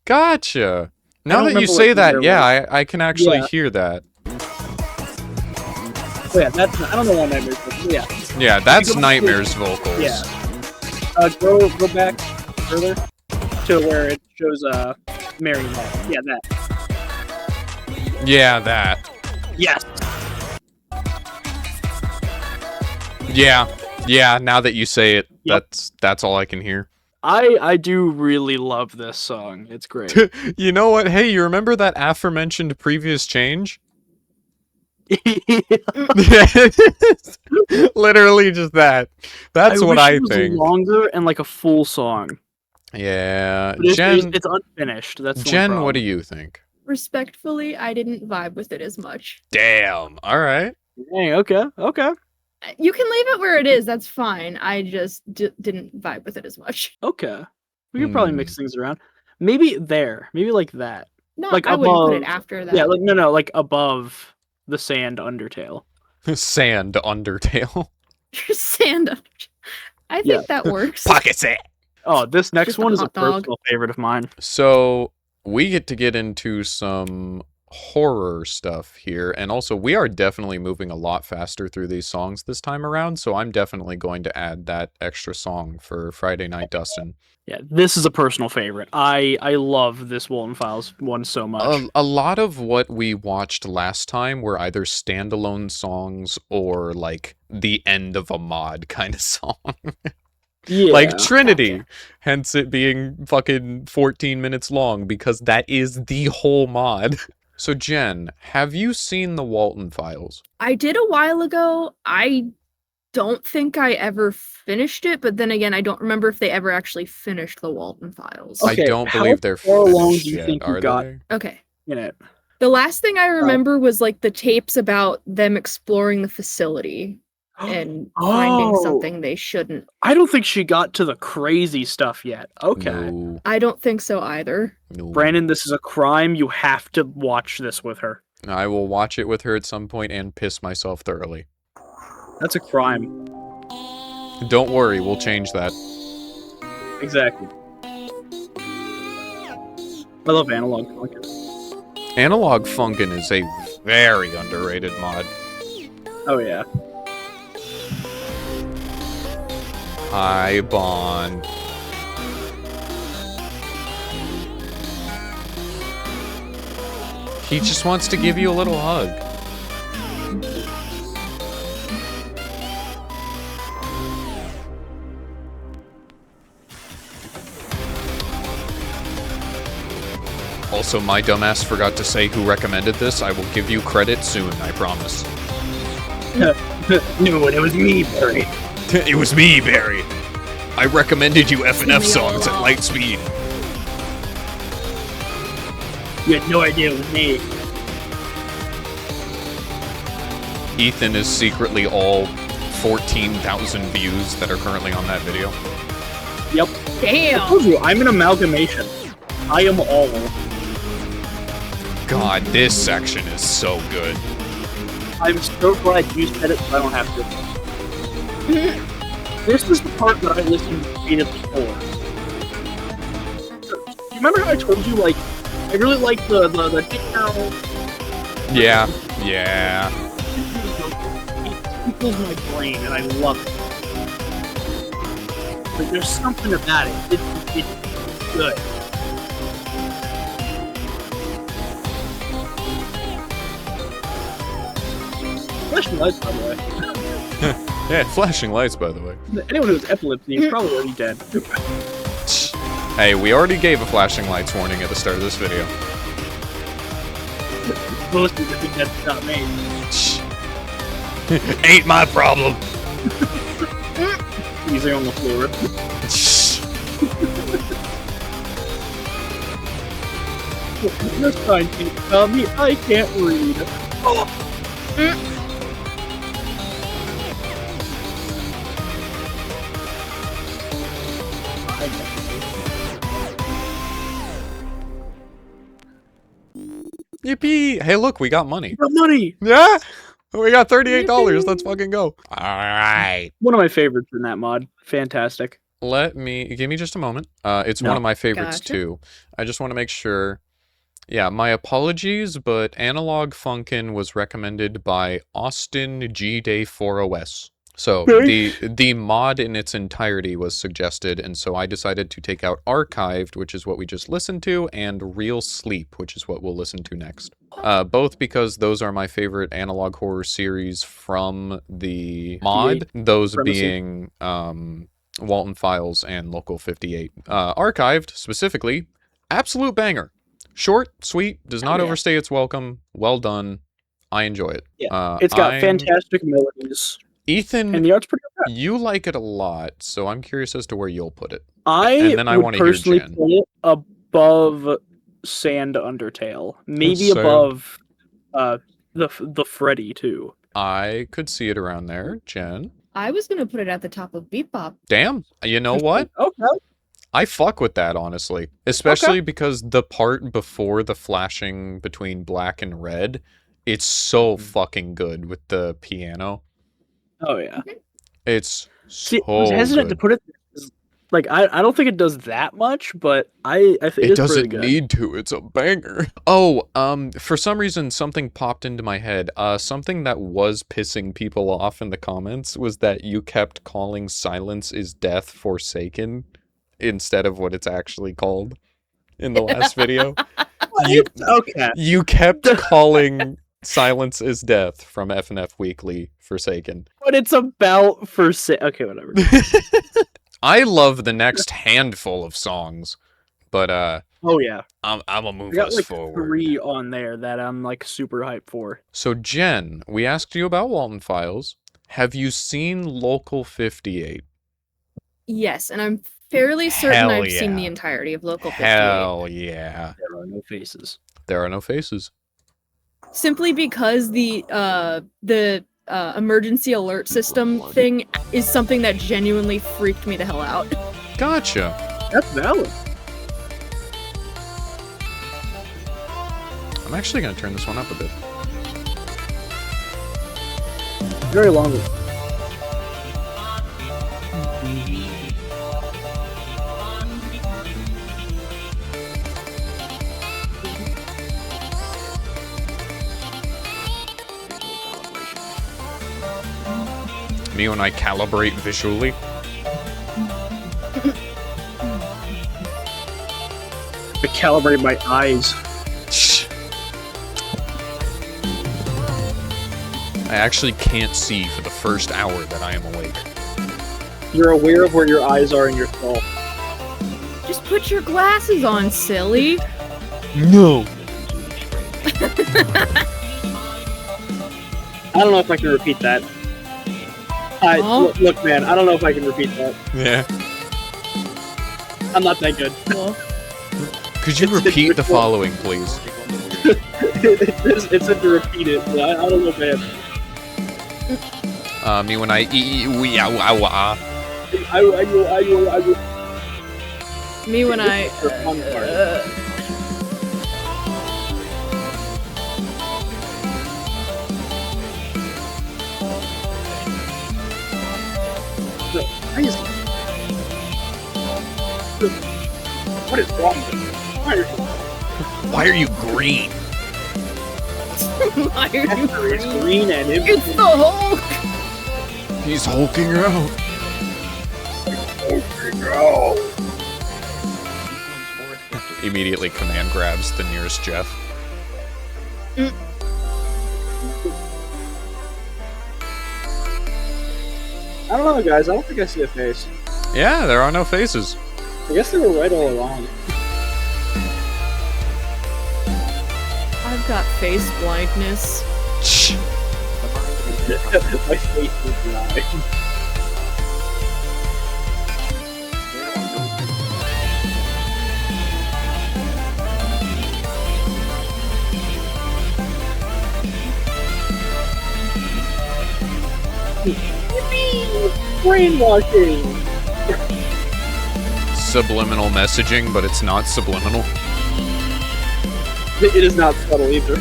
Gotcha. Now don't that you remember say what that, year it yeah, I can actually Yeah. hear that. Oh yeah, that's I don't know what Nightmares is. But yeah, Yeah, that's go- Nightmare's vocals. yeah. Go back further to where it shows Marionette. Yeah, that. Yeah, that. Yes. Yeah, now that you say it, Yep. that's all I can hear. I do really love this song. It's great. You know what? Hey, you remember that aforementioned previous change? Literally just that. That's what wish I it was think. longer and like a full song. Yeah. But Jen, it's unfinished. That's the only Jen, what problem. do you think? Respectfully, I didn't vibe with it as much. Damn. All right. Dang, okay. You can leave it where it is, that's fine. I just didn't vibe with it as much. Okay. We could probably mix things around. Maybe there. Maybe like that. No, Like I wouldn't put it above- after that. Yeah, like no, like above the sand undertale. Sand Undertale. Sand. I think Yeah. that works. Pocket set. Oh, this next Just a one is a hot dog. personal favorite of mine. So we get into some horror stuff here, and also we are definitely moving a lot faster through these songs this time around, so I'm definitely going to add that extra song for Friday Night Dustin. Yeah, this is a personal favorite. I love this Walton Files one so much. A lot of what we watched last time were either standalone songs or like the end of a mod kind of song. yeah. Like Trinity, hence it being fucking 14 minutes long, because that is the whole mod. So Jen, have you seen the Walton Files? I did a while ago. I don't think I ever finished it, but then again, I don't remember if they ever actually finished the Walton Files. Okay, I don't how believe they're far along finished do you yet, think you are got? they? Okay. in it. The last thing I remember was like the tapes about them exploring the facility and finding Oh. something they shouldn't. I don't think she got to the crazy stuff yet. Okay. No, I don't think so either. no. Brandon, this is a crime. You have to watch this with her. I will watch it with her at some point and piss myself thoroughly. That's a crime. Don't worry, we'll change that. Exactly. I love Analog Funkin. Analog Funkin is a Very underrated mod. Oh yeah. Hi, Bon. He just wants to give you a little hug. Also, my dumbass forgot to say who recommended this. I will give you credit soon, I promise. No, it was me, Barry. It was me, Barry. I recommended you FNF songs at light speed. You had no idea it was me. Ethan is secretly all 14,000 views that are currently on that video. Yep. I Damn. told you, I'm an amalgamation. I am all. God, this section is so good. I'm so glad you said it so I don't have to. This is the part that I listened repeatedly for. You remember how I told you, like, I really like the dick now. Yeah, yeah. It tickles my brain, and I love it. But there's something about it. It's good. Flashing lights, by the way. Yeah, flashing lights, by the way. Anyone who has epilepsy is probably already dead. Hey, we already gave a flashing lights warning at the start of this video. Most people think that's not me. Ain't my problem. Easy on the floor. No sign can tell me I can't read. Oh. Yippee! Hey, look, we got money. The money! Yeah, we got $38. Let's fucking go. All right. One of my favorites in that mod. Fantastic. Give me just a moment. It's No. one of my favorites Gotcha. too. I just want to make sure. Yeah, my apologies, but Analog Funkin was recommended by Austin G Day 4OS. So the mod in its entirety was suggested, and so I decided to take out Archived, which is what we just listened to, and Real Sleep, which is what we'll listen to next. Both because those are my favorite analog horror series from the mod, those Supremacy. being Walton Files and Local 58. Archived, specifically, absolute banger. Short, sweet, does not yeah. overstay its welcome, well done. I enjoy it. Yeah. It's got fantastic melodies. Ethan, And the art's pretty good. you like it a lot, so I'm curious as to where you'll put it. I then I would wanna hear personally Jen. put it above Sand Undertale. Maybe Sand. above the Freddy too. I could see it around there, Jen. I was gonna put it at the top of Beat Bop. Damn, you know what? Okay. I fuck with that, honestly. Especially because the part before the flashing between black and red, it's so fucking good with the piano. Oh yeah. It's See, so I was hesitant good. to put it. Like I don't think it does that much, but I think It it's doesn't pretty good. need to. It's a banger. Oh, for some reason, something popped into my head. Something that was pissing people off in the comments was that you kept calling Silence is Death Forsaken instead of what it's actually called in the last video. Okay. You kept calling Silence is Death from FNF Weekly Forsaken. But it's about okay, whatever. I love the next handful of songs, but Oh yeah. I'm gonna I move got us like forward. 3 on there that I'm like super hyped for. So Jen, we asked you about Walton Files. Have you seen Local 58? Yes, and I'm fairly certain Hell I've seen yeah. the entirety of Local 58. Hell yeah. There are no faces. There are no faces. Simply because the emergency alert system thing is something that genuinely freaked me the hell out. Gotcha. That's valid. I'm actually gonna turn this one up a bit. Very long. Me when I calibrate visually. I calibrate my eyes. I actually can't see for the first hour that I am awake. You're aware of where your eyes are in your skull. Just put your glasses on, silly. No. I don't know if I can repeat that. Look, man, I don't know if I can repeat that. Yeah. I'm not that good. Well, Could you repeat the following, please? It said to repeat it, but I don't know, man. Me when I me when I. The fun part. Crazy. What is wrong with you? Why are you green? Why are you It's green and It's the Hulk! He's hulking out. Immediately command grabs the nearest Jeff. I don't know, guys. I don't think I see a face. Yeah, there are no faces. I guess they were right all along. I've got face blindness. Shh. My face is dry. Brainwashing! Subliminal messaging, but it's not subliminal. It is not subtle either.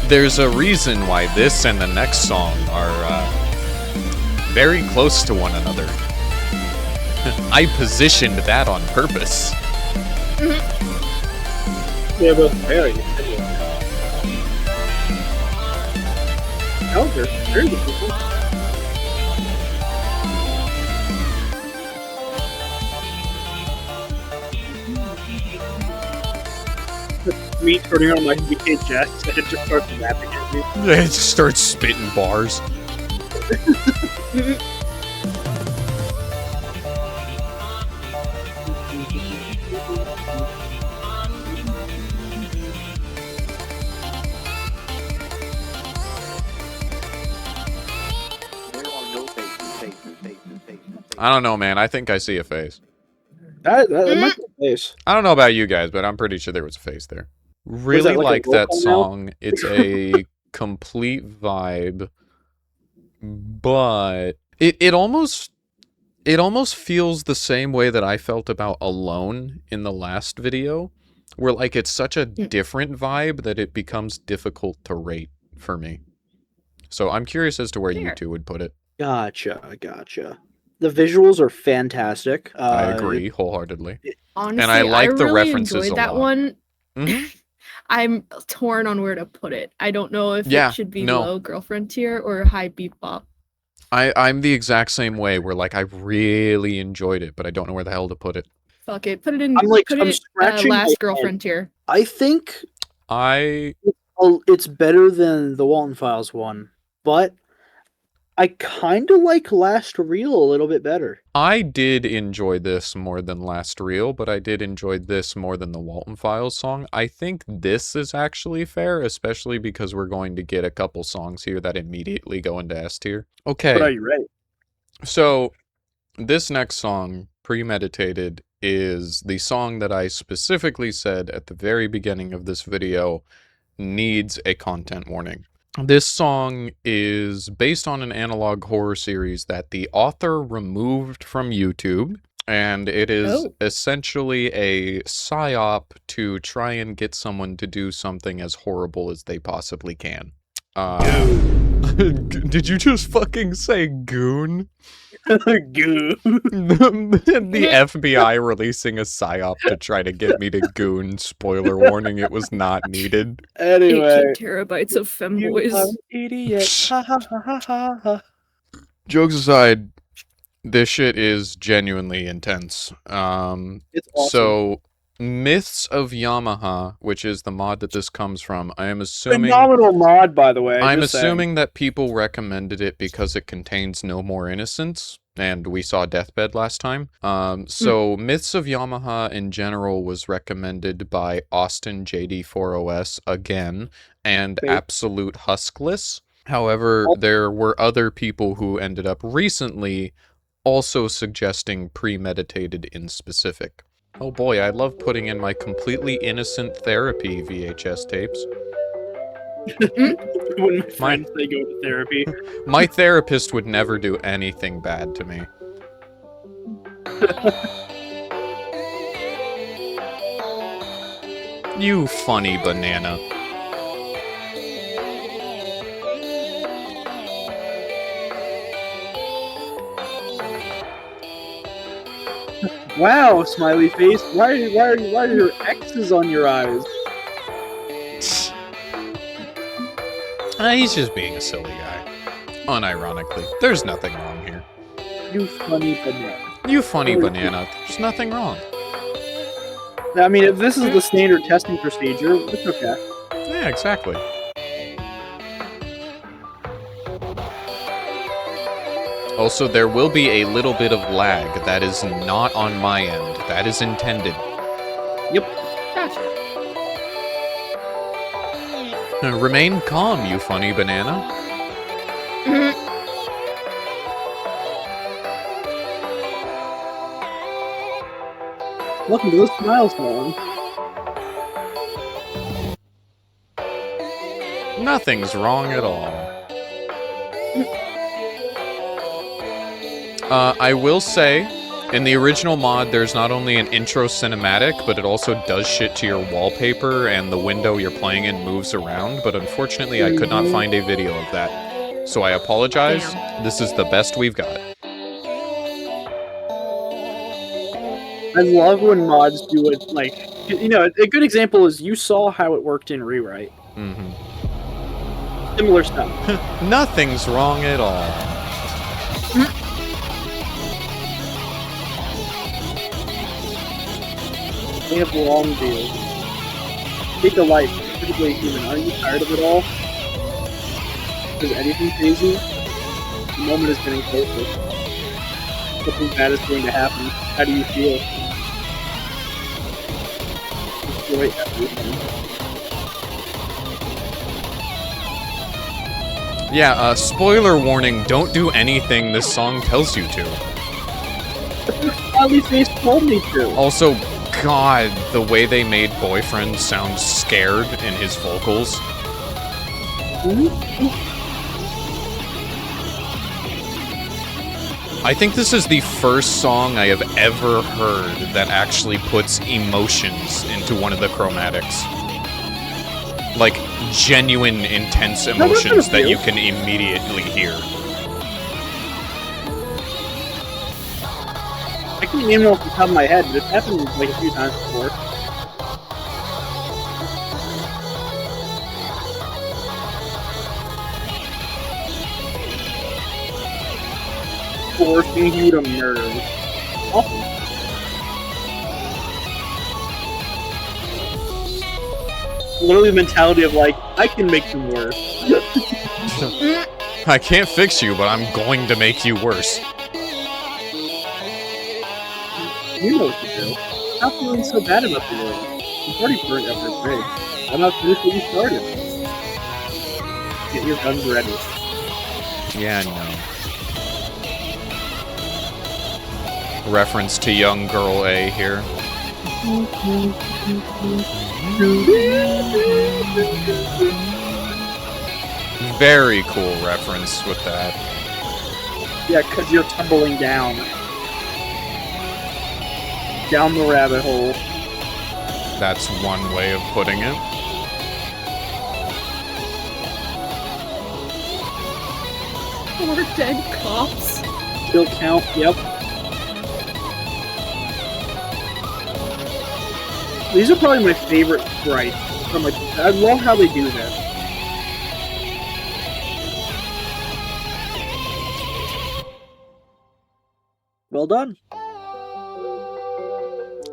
There's a reason why this and the next song are very close to one another. I positioned that on purpose. They're both very Elder, very good people. Me turning on my BK Jets and it just starts laughing at me. It just starts spitting bars. I don't know, man. I think I see a face. That might be a face. I don't know about you guys, but I'm pretty sure there was a face there. Really that, like like a that vocal song. It's a complete vibe, but it almost feels the same way that I felt about Alone in the last video, where like it's such a different vibe that it becomes difficult to rate for me. So I'm curious as to where you two would put it. Gotcha. The visuals are fantastic. I agree wholeheartedly. Honestly, And I like the really references enjoyed a that lot. one. Mhm. I'm torn on where to put it. I don't know if Yeah, it should be no. low girlfriend tier or high bebop. I'm the exact same way, where like I really enjoyed it, but I don't know where the hell to put it. Fuck it. Put it in. I'm scratching my last head. girlfriend tier. I think it's better than the Walton Files one, but I kind of like Last Reel a little bit better. I did enjoy this more than Last Reel, but I did enjoy this more than the Walton Files song. I think this is actually fair, especially because we're going to get a couple songs here that immediately go into S tier. Okay. But are you ready? So, this next song, Premeditated, is the song that I specifically said at the very beginning of this video needs a content warning. This song is based on an analog horror series that the author removed from YouTube, and it is essentially a psyop to try and get someone to do something as horrible as they possibly can. Did you just fucking say goon? Goo. The FBI releasing a psyop to try to get me to goon. Spoiler warning, it was not needed. Anyway. 18 terabytes of You femboys. are an idiot. Ha ha ha ha ha ha. Jokes aside, this shit is genuinely intense. It's awesome. So, Myths of Yamaha, which is the mod that this comes from, I am assuming... Phenomenal mod, by the way. I'm just saying. assuming that people recommended it because it contains no more innocence, and we saw Deathbed last time. So Myths of Yamaha in general was recommended by Austin JD4OS again, and Wait. Absolute Huskless. However, there were other people who ended up recently also suggesting Premeditated in specific. Oh boy, I love putting in my completely innocent therapy VHS tapes. When my friends they go to therapy. My therapist would never do anything bad to me. You funny banana. Wow, smiley face. Why are your X's on your eyes? He's just being a silly guy. Unironically. There's nothing wrong here. You funny banana. You funny banana. There's nothing wrong. I mean, if this is the standard testing procedure, it's okay. Yeah, exactly. Also, there will be a little bit of lag. That is not on my end. That is intended. Yep. Gotcha. Remain calm, you funny banana. Welcome to the Smile Song. Nothing's wrong at all. I will say, in the original mod, there's not only an intro cinematic, but it also does shit to your wallpaper, and the window you're playing in moves around, but unfortunately I could not find a video of that. So I apologize. Damn. This is the best we've got. I love when mods do it, like, you know, a good example is you saw how it worked in Rewrite. Mm-hmm. Similar stuff. Nothing's wrong at all. They have long deals. Take a life, particularly human. Are you tired of it all? Is anything crazy? The moment is getting closer. Something bad is going to happen. How do you feel? Destroy everything. Yeah, spoiler warning, don't do anything this song tells you to. Smiley face told me to. Also, God, the way they made Boyfriend sound scared in his vocals. I think this is the first song I have ever heard that actually puts emotions into one of the chromatics. Like, genuine, intense emotions that you can immediately hear. I can't name it off the top of my head, but it's happened like a few times before. Forcing you to murder. Awesome. Literally the mentality of like, I can make them worse. I can't fix you, but I'm going to make you worse. You know what to do. Stop feeling so bad about the world. You've already burnt up your bridge. Why not finish what you started? Get your guns ready. Yeah, no. Reference to young girl A here. Very cool reference with that. Yeah, because you're tumbling down. Down the rabbit hole. That's one way of putting it. 4 dead cops. Kill count, yep. These are probably my favorite sprites. I love how they do this. Well done.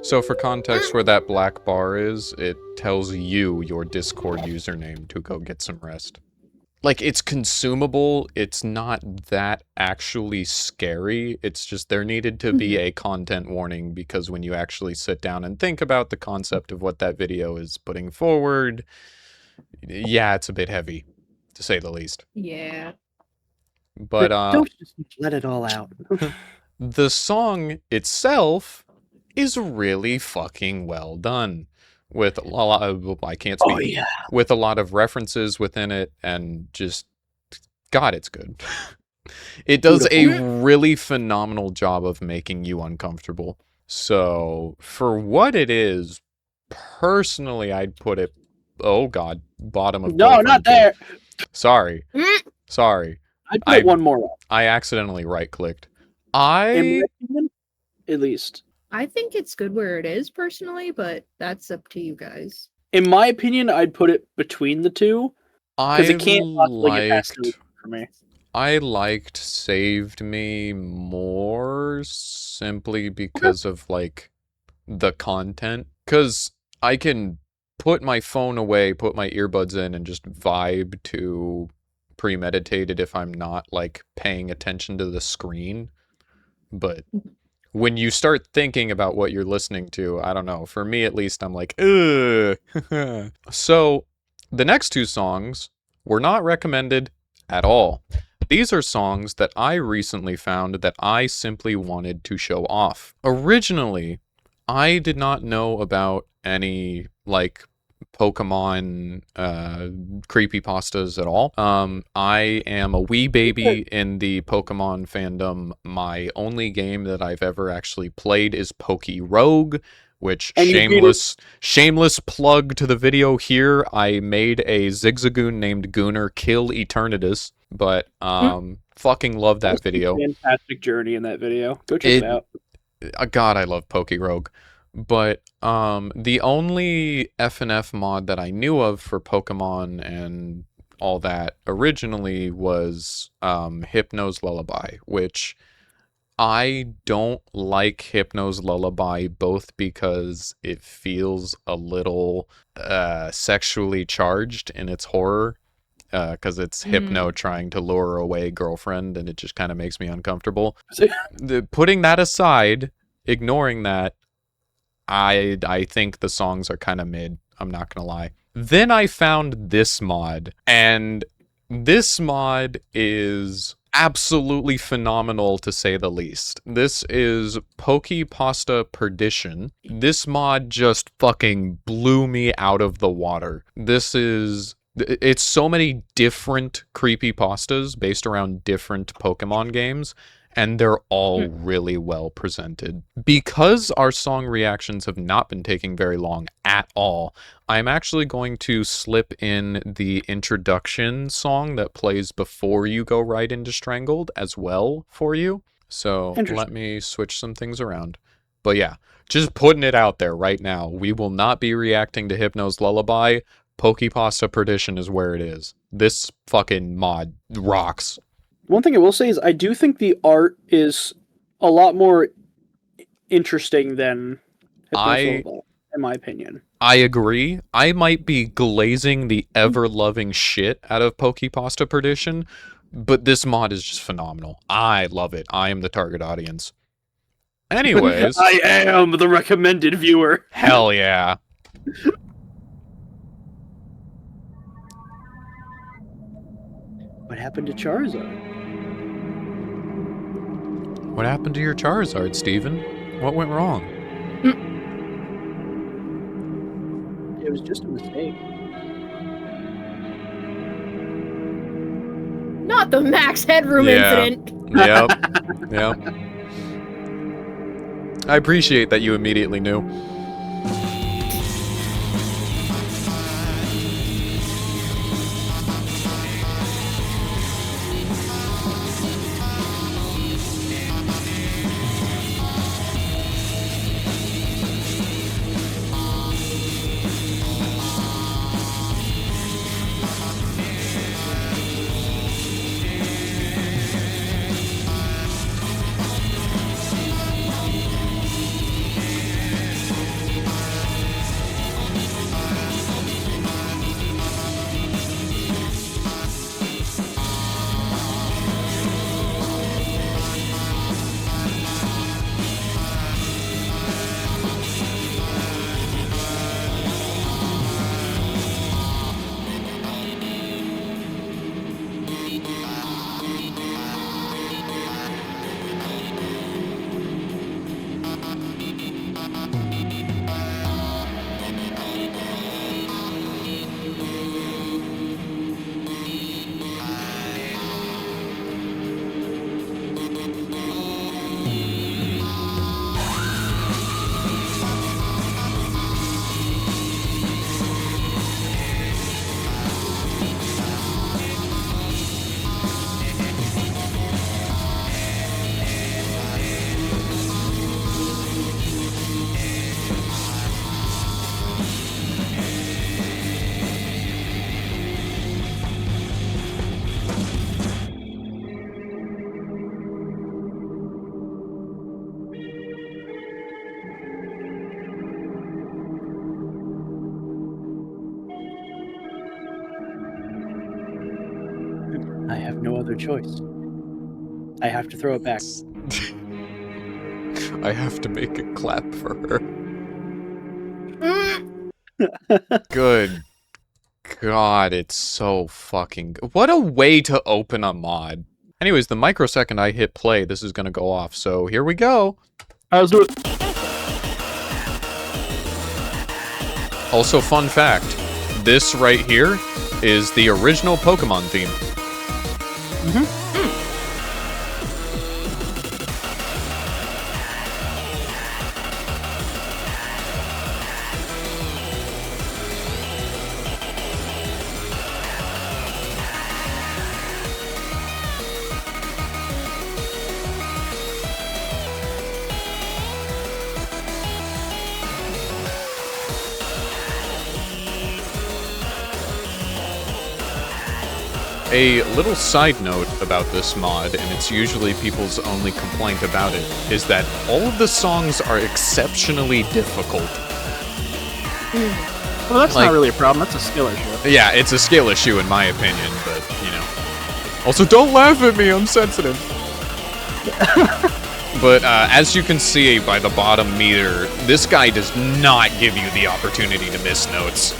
So for context, where that black bar is, it tells you your Discord username to go get some rest. Like, it's consumable, it's not that actually scary, it's just there needed to be a content warning, because when you actually sit down and think about the concept of what that video is putting forward, yeah, it's a bit heavy, to say the least. Yeah. But, don't just let it all out. the song itself is really fucking well done. With a lot of, I can't speak, with a lot of references within it, and just, God, it's good. It does a really phenomenal job of making you uncomfortable. So, for what it is, personally, I'd put it, oh God, bottom of No, not there. Sorry. Sorry. I'd put one more up. I accidentally right-clicked. In my opinion, at least. I think it's good where it is, personally, but that's up to you guys. In my opinion, I'd put it between the two. Because it can't possibly get past the for me. I liked Saved Me more simply because of, like, the content. Because I can put my phone away, put my earbuds in, and just vibe to Premeditated if I'm not, like, paying attention to the screen. But when you start thinking about what you're listening to, I don't know, for me at least, I'm like, ugh. So, the next two songs were not recommended at all. These are songs that I recently found that I simply wanted to show off. Originally, I did not know about any, like, Pokemon creepypastas at all. I am a wee baby in the Pokemon fandom. My only game that I've ever actually played is Rogue, which shameless plug to the video here. I made a Zigzagoon named Gooner kill Eternatus, but fucking love that video. Fantastic journey in that video. Go check it out. God, I love Rogue. But the only FNF mod that I knew of for Pokemon and all that originally was Hypno's Lullaby, which I don't like Hypno's Lullaby both because it feels a little sexually charged in its horror, because it's Hypno trying to lure away girlfriend, and it just kind of makes me uncomfortable. Putting that aside, ignoring that, I think the songs are kind of mid, I'm not gonna lie. Then I found this mod, and this mod is absolutely phenomenal to say the least. This is Pokepasta Perdition. This mod just fucking blew me out of the water. It's so many different creepypastas based around different Pokemon games, and they're all really well presented. Because our song reactions have not been taking very long at all, I'm actually going to slip in the introduction song that plays before you go right into Strangled as well for you. So let me switch some things around. But yeah, just putting it out there right now, we will not be reacting to Hypno's Lullaby. Pokepasta Perdition is where it is. This fucking mod rocks. One thing I will say is I do think the art is a lot more interesting than in my opinion. I agree. I might be glazing the ever-loving shit out of Pokepasta Perdition, but this mod is just phenomenal. I love it. I am the target audience. Anyways. I am the recommended viewer. Hell yeah. What happened to Charizard? What happened to your Charizard, Steven? What went wrong? It was just a mistake. Not the Max Headroom incident. Yep. I appreciate that you immediately knew. I have no other choice. I have to throw it back. I have to make a clap for her. Good God, it's so fucking... What a way to open a mod. Anyways, the microsecond I hit play, this is gonna go off, so here we go. Let's do it. Also, fun fact, this right here is the original Pokemon theme. A little side note about this mod, and it's usually people's only complaint about it, is that all of the songs are exceptionally difficult. Well, that's Like- not really a problem. That's a skill issue. Yeah, it's a skill issue in my opinion, but, you know. Also, don't laugh at me, I'm sensitive. But as you can see by the bottom meter, this guy does not give you the opportunity to miss notes.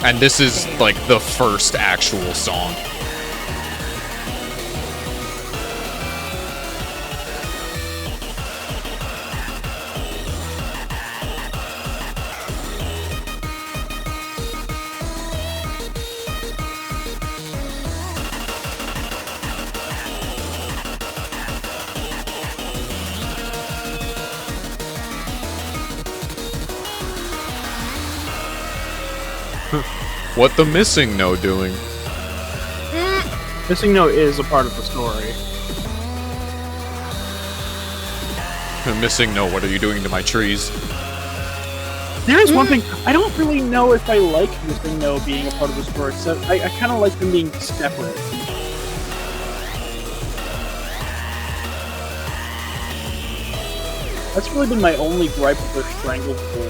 And this is, like, the first actual song. What the missing no doing? Missing note is a part of the story. Missing no, what are you doing to my trees? There is one thing, I don't really know if I like Missing No being a part of the story, so I kind of like them being separate. That's really been my only gripe with their Strangled story.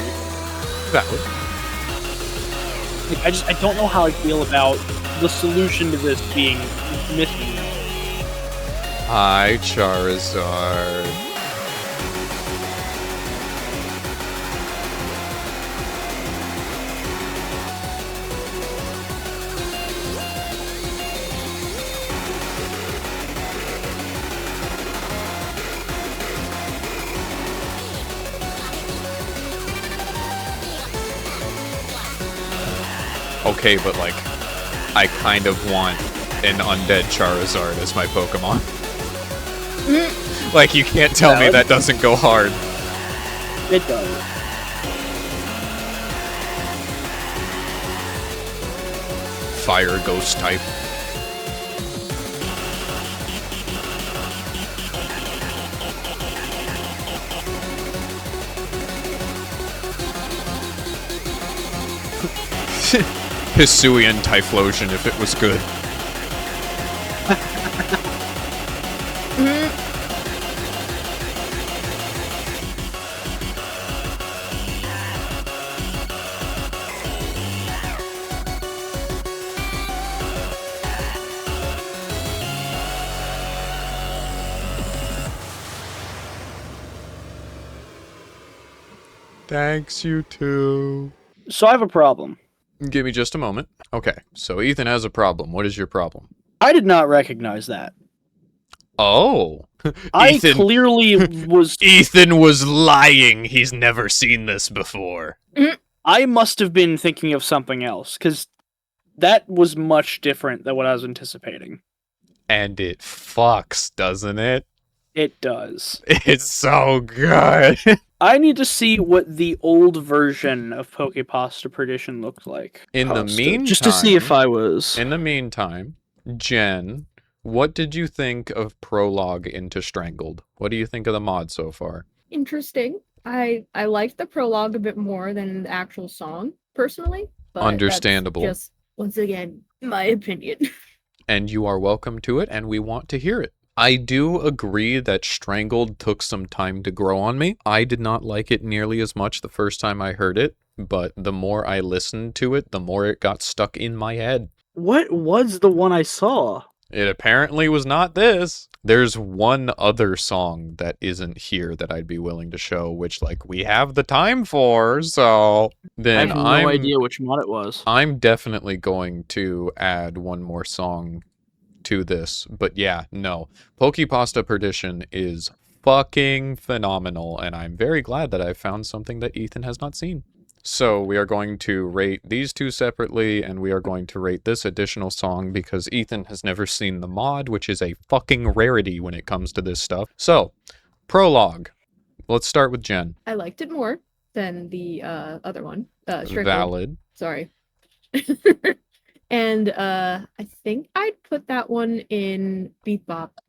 Valid. Like, I don't know how I feel about the solution to this being Missing No. Hi, Charizard. Okay, but like, I kind of want an undead Charizard as my Pokemon. Like, you can't tell me that doesn't go hard. It does. Fire Ghost type. Hisuian Typhlosion if it was good. Thanks, you too. So I have a problem. Give me just a moment. Okay, so Ethan has a problem. What is your problem? I did not recognize that. Oh. I clearly was... Ethan was lying. He's never seen this before. I must have been thinking of something else, because that was much different than what I was anticipating. And it fucks, doesn't it? It does. It's so good. I need to see what the old version of Pokepasta Perdition looked like. In the meantime... Just to see if I was... In the meantime, Jen, what did you think of Prologue into Strangled? What do you think of the mod so far? Interesting. I liked the prologue a bit more than the actual song, personally. But Understandable. That's just, once again, my opinion. And you are welcome to it, and we want to hear it. I do agree that Strangled took some time to grow on me. I did not like it nearly as much the first time I heard it, but the more I listened to it, the more it got stuck in my head. What was the one I saw? It apparently was not this. There's one other song that isn't here that I'd be willing to show, which, like, we have the time for, so... Then I have no idea which mod it was. I'm definitely going to add one more song to this, but yeah, no. Pokepasta Perdition is fucking phenomenal, and I'm very glad that I found something that Ethan has not seen. So we are going to rate these two separately, and we are going to rate this additional song because Ethan has never seen the mod, which is a fucking rarity when it comes to this stuff. So, Prologue. Let's start with Jen. I liked it more than the other one. Strangled. Valid. Sorry. And I think I'd put that one in Beat Bop.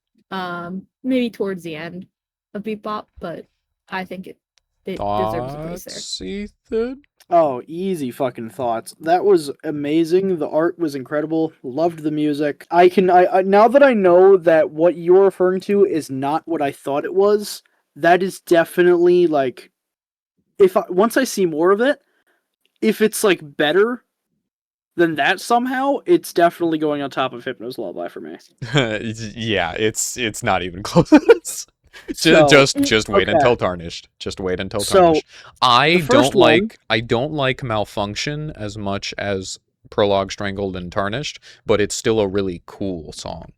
Maybe towards the end of Beat Bop, but I think it deserves a place there. Thoughts, Ethan? Oh, easy fucking thoughts. That was amazing. The art was incredible. Loved the music. I now that I know that what you're referring to is not what I thought it was, that is definitely like, once I see more of it, if it's like better than that somehow, it's definitely going on top of Hypno's Lullaby for me. Yeah, it's not even close. Just wait until Tarnished. Just wait until Tarnished. I don't like Malfunction as much as Prologue, Strangled, and Tarnished, but it's still a really cool song.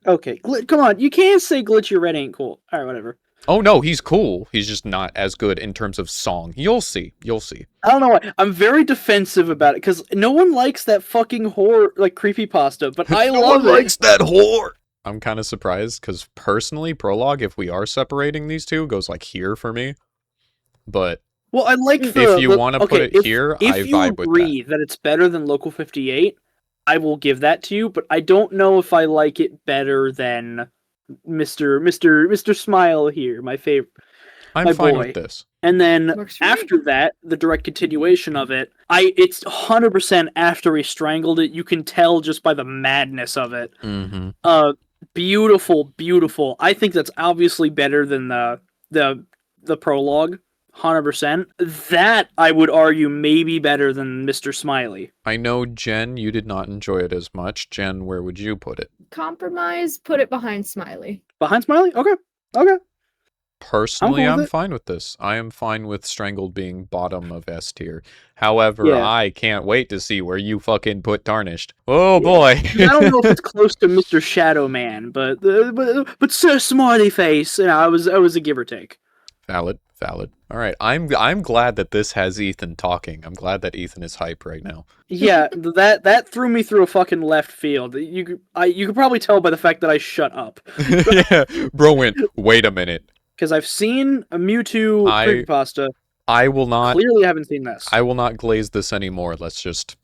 Okay, come on, you can't say Glitchy Red ain't cool. All right, whatever. Oh no, he's cool. He's just not as good in terms of song. You'll see. You'll see. I don't know why. I'm very defensive about it because no one likes that fucking horror, like creepypasta, but I love it. Likes that whore. I'm kind of surprised because personally, Prologue, if we are separating these two, goes like here for me. But well, I like if you want to put it here, I vibe with that. If you agree that it's better than Local 58, I will give that to you. But I don't know if I like it better than Mr. Smile here, my favorite. I'm fine with this. And then after that, the direct continuation of it, it's 100% after we strangled it. You can tell just by the madness of it. Mm-hmm. Beautiful, beautiful. I think that's obviously better than the prologue. 100%. That, I would argue, may be better than Mr. Smiley. I know, Jen, you did not enjoy it as much. Jen, where would you put it? Compromise, put it behind Smiley. Behind Smiley? Okay. Personally, I'm fine with this. I am fine with Strangled being bottom of S tier. However, I can't wait to see where you fucking put Tarnished. Oh boy. I don't know if it's close to Mr. Shadow Man, but Sir Smiley Face, I was a give or take. Valid. All right, I'm glad that this has Ethan talking. I'm glad that Ethan is hype right now. Yeah, that threw me through a fucking left field. You could probably tell by the fact that I shut up. Yeah, bro went, wait a minute. Because I've seen a Mewtwo creepypasta. I will not. Clearly haven't seen this. I will not glaze this anymore. Let's just.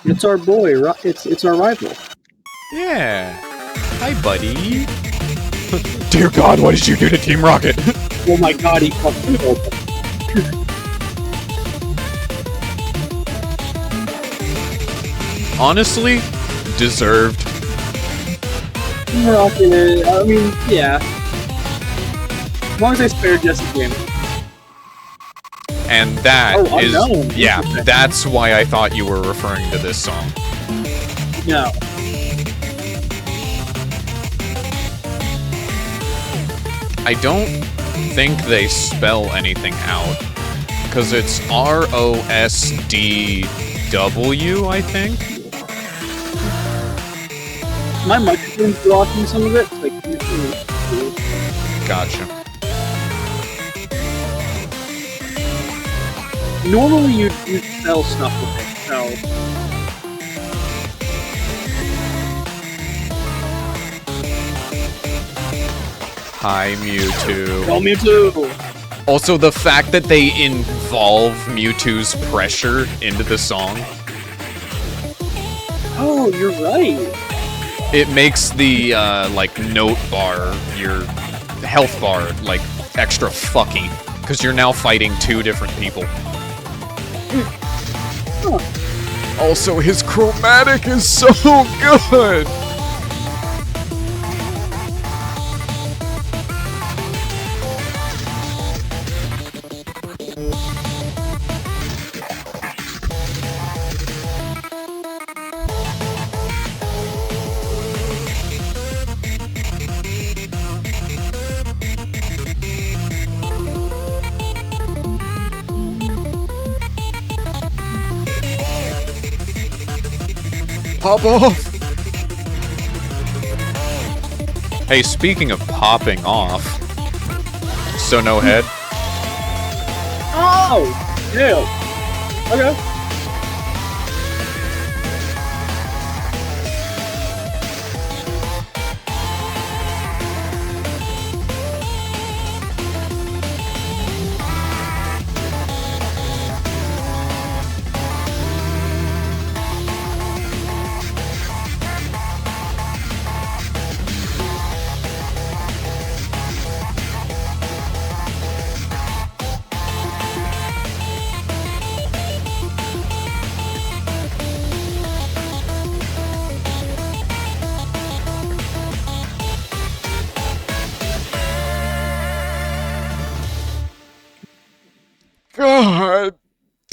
It's our boy, it's our rival. Yeah. Hi, buddy. Dear God, what did you do to Team Rocket? Oh my God, he fucking killed him. Honestly, deserved. Rocket, I mean, yeah. As long as I spared Jesse James. And that is, unknown. Yeah, that's why I thought you were referring to this song. No. I don't think they spell anything out, because it's ROSDW, I think? My microphone's blocking some of it. Gotcha. Normally you'd spell stuff with it, so... Hi, Mewtwo. Oh, Mewtwo! Also, the fact that they involve Mewtwo's pressure into the song. Oh, you're right. It makes the, like, note bar, your health bar, like, extra fucky. Because you're now fighting 2 different people. Also, his chromatic is so good! Pop off! Hey, speaking of popping off, so no head. Oh! Yeah. Okay. God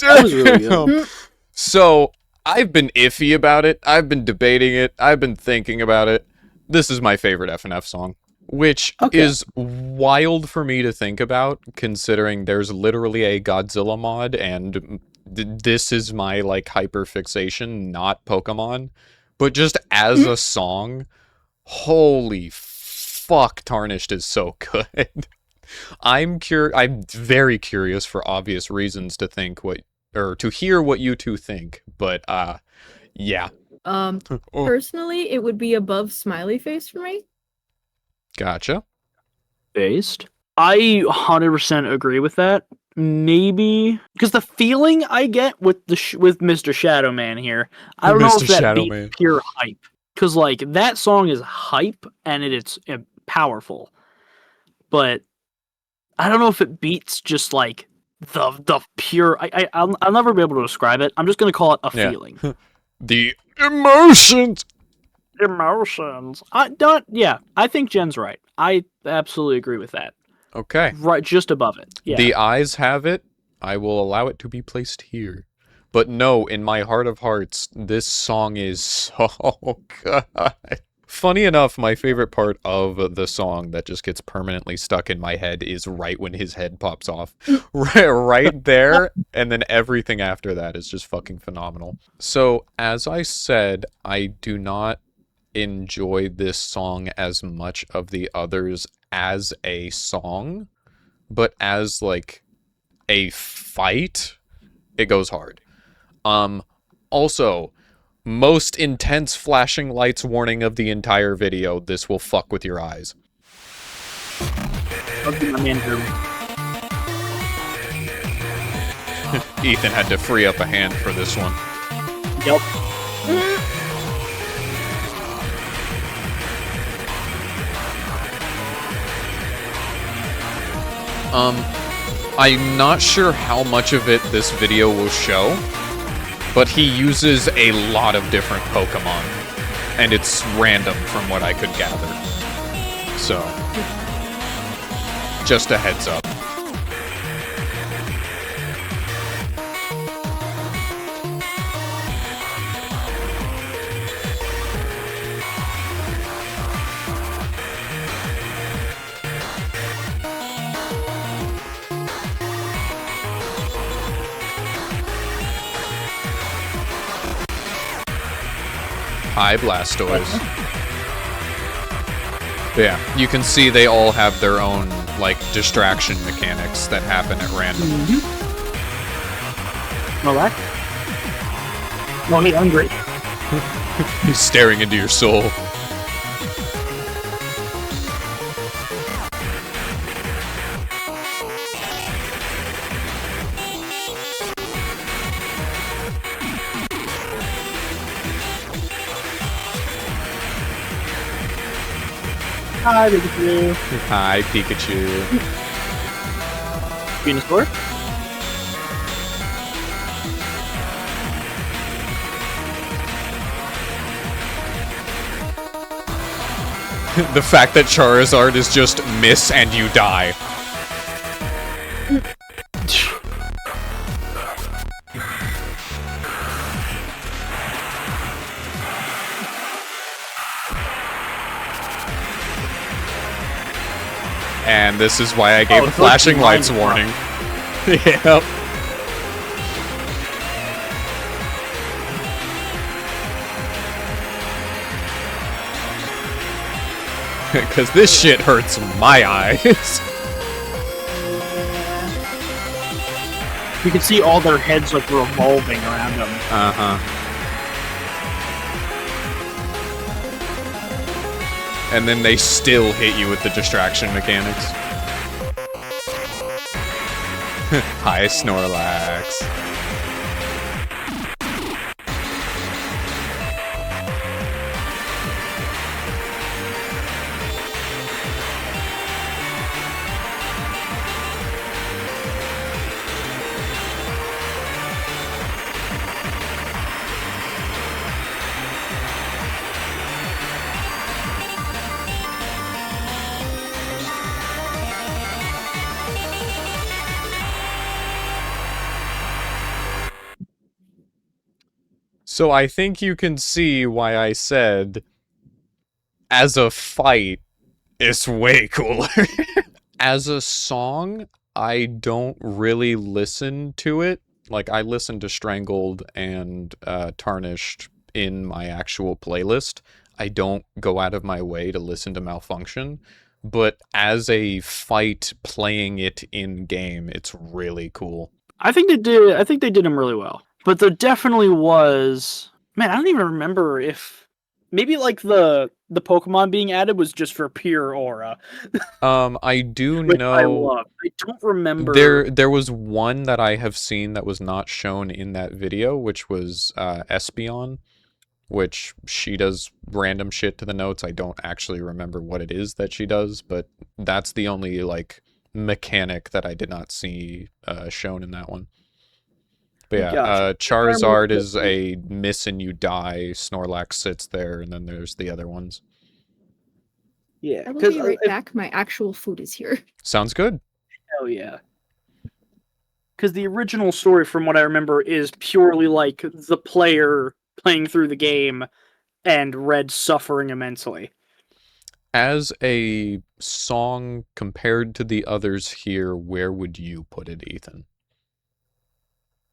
That was really good. damn. So, I've been iffy about it. I've been debating it. I've been thinking about it. This is my favorite FNF song. Which is wild for me to think about, considering there's literally a Godzilla mod, and this is my, like, hyperfixation, not Pokemon. But just as a song, holy fuck, Tarnished is so good. I'm very curious for obvious reasons to think to hear what you two think, but yeah. Personally, it would be above Smiley Face for me. Gotcha. Based. I 100% agree with that. Maybe because the feeling I get with with Mr. Shadow Man here, I don't know Mr. if that Shadow beats Man. pure hype. Because like that song is hype and it's powerful, but I don't know if it beats just like the pure. I'll never be able to describe it. I'm just gonna call it a feeling. The emotions. Emotions. I think Jen's right. I absolutely agree with that. Okay. Right, just above it. Yeah. The eyes have it. I will allow it to be placed here. But no, in my heart of hearts, this song is so good. Funny enough, my favorite part of the song that just gets permanently stuck in my head is right when his head pops off. Right there, and then everything after that is just fucking phenomenal. So, as I said, I do not enjoy this song as much of the others as a song, but as, like, a fight, it goes hard. Also, most intense flashing lights warning of the entire video. This will fuck with your eyes. Ethan had to free up a hand for this one. Yep. I'm not sure how much of it this video will show, but he uses a lot of different Pokemon, and it's random from what I could gather. So, just a heads up. Hi, Blastoise. Yeah, you can see they all have their own, like, distraction mechanics that happen at random. Well, that. Well, he's hungry. He's staring into your soul. Hi, Pikachu. Hi, Pikachu. Venusaur. The fact that Charizard is just miss and you die. And this is why I gave a flashing lights warning. Yep. Because this shit hurts my eyes. You can see all their heads like revolving around them. Uh-huh. And then they still hit you with the distraction mechanics. Hi, Snorlax. So I think you can see why I said, as a fight, it's way cooler. As a song, I don't really listen to it. Like, I listen to Strangled and Tarnished in my actual playlist. I don't go out of my way to listen to Malfunction. But as a fight, playing it in-game, it's really cool. I think they did them really well. But there definitely was... Man, I don't even remember if... Maybe, like, the Pokemon being added was just for pure aura. I do Which know... I love. I don't remember... There was one that I have seen that was not shown in that video, which was Espeon, which she does random shit to the notes. I don't actually remember what it is that she does, but that's the only, like, mechanic that I did not see shown in that one. But yeah, Gotcha. Charizard is a miss and you die, Snorlax sits there, and then there's the other ones. Yeah, I will be right back. My actual food is here. Sounds good. Hell yeah. Because the original story, from what I remember, is purely like the player playing through the game and Red suffering immensely. As a song compared to the others here, where would you put it, Ethan?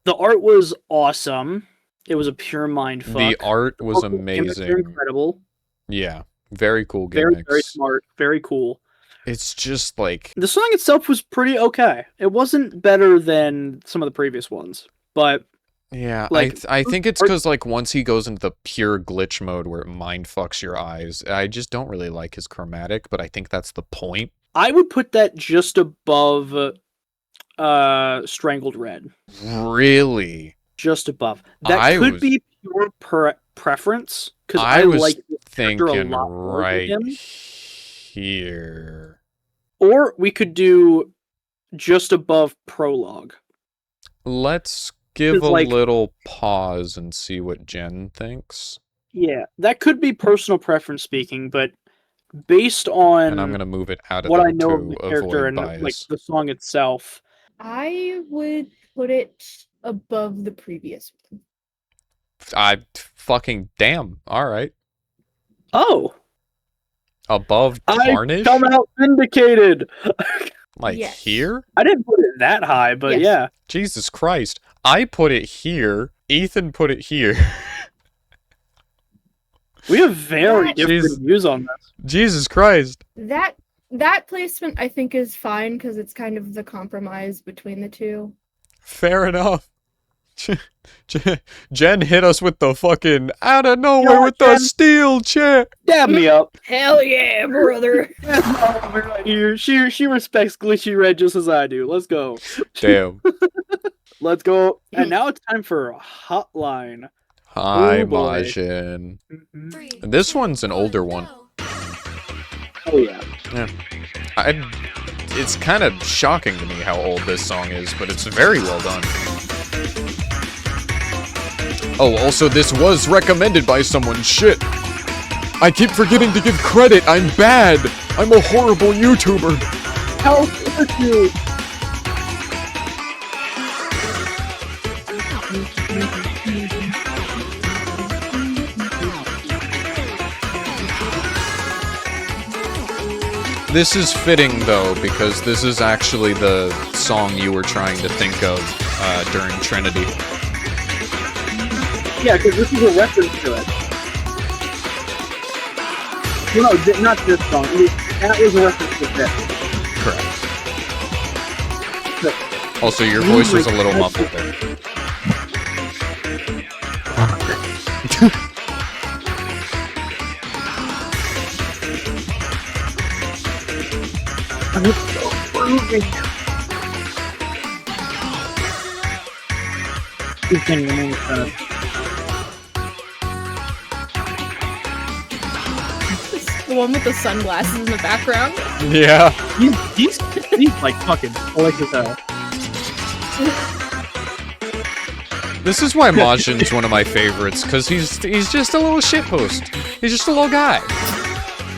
The art was awesome. It was a pure mindfuck. The art was Gimmicks amazing. are incredible. Yeah, very cool gimmicks. Very, very smart. Very cool. It's just like... The song itself was pretty okay. It wasn't better than some of the previous ones, but... Yeah, like, I think it's because, like, once he goes into the pure glitch mode where it mindfucks your eyes, I just don't really like his chromatic, but I think that's the point. I would put that just above Strangled Red. Really? Just above. That could be pure preference, because I was like this character a thinking lot more than right him. here. Or we could do just above Prologue. Let's give a like- little pause and see what Jen thinks. Yeah, that could be personal preference speaking, but based on And I'm going to move it out of what there I know of to the character avoid and bias. like the song itself, I would put it above the previous one. I fucking damn. All right. oh, Above Tarnished? I come out vindicated. Like Yes. here? I didn't put it that high, but Yes. yeah. Jesus Christ. I put it here. Ethan put it here. We have very That- different Jeez. views on this. Jesus Christ. That placement I think is fine because it's kind of the compromise between the two. Fair enough. Jen hit us with the fucking out of nowhere Yeah, with the Jen. steel chair. Dab me up. Hell yeah, brother! Here, she respects Glitchy Red just as I do. Let's go. Damn. Let's go. And now it's time for Hotline. Hi, Oh, boy. Majin. Mhm. This one's an older one. Oh yeah. It's kind of shocking to me how old this song is, but it's very well done. Oh, also this was recommended by someone. Shit. I keep forgetting to give credit. I'm bad. I'm a horrible YouTuber. How could you? This is fitting, though, because this is actually the song you were trying to think of during Trinity. Yeah, because this is a reference to it. No, not this song. That was a reference to this. Correct. Also, your voice was a little muffled there. I'm so groovy. Keep singing the name of The one with the sunglasses in the background. Yeah. He's like fucking like his This is why Majin's one of my favorites, because he's just a little shitpost. He's just a little guy.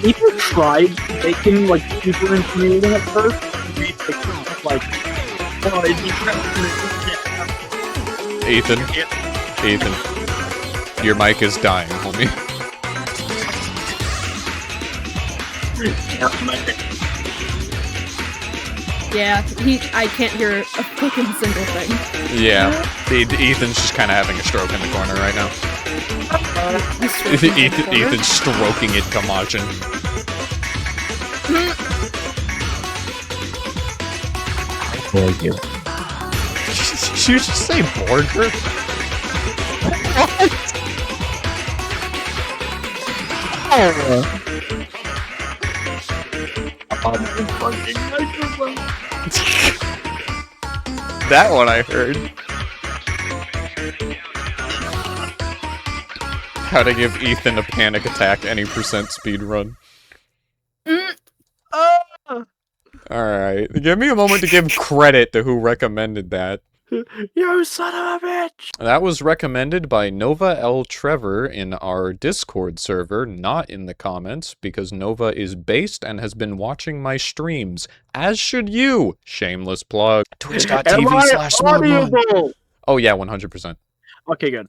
People tried making like super intimidating at first. Like, oh, Ethan, your mic is dying, homie. Yeah, I can't hear a fucking single thing. Yeah, Ethan's just kind of having a stroke in the corner right now. Ethan's stroking it to Majin. Thank you. Did you just say Borger? That one I heard. How to give Ethan a panic attack any percent speed run. Alright, give me a moment to give credit to who recommended that. You son of a bitch! That was recommended by Nova L. Trevor in our Discord server, not in the comments, because Nova is based and has been watching my streams, as should you! Shameless plug. Twitch.tv/SmartMoon. Oh yeah, 100%. Okay, good.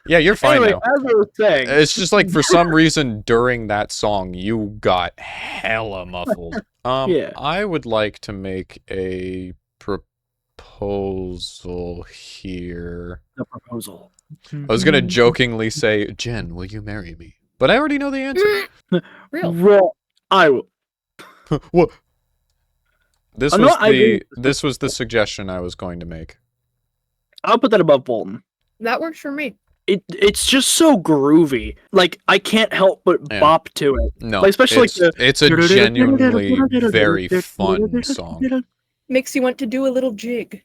Yeah, you're fine anyway, now. as I was saying, It's just like, for some reason, during that song, you got hella muffled. Yeah. I would like to make a proposal here. The proposal. I was gonna jokingly say, Jen, will you marry me? But I already know the answer. Real. I will. What? This I'm was not- I- this was the suggestion I was going to make. I'll put that above Bolton. That works for me. It's just so groovy. Like, I can't help but Yeah. bop to it. No, Like, especially like it's a genuinely very fun song. Makes you want to do a little jig.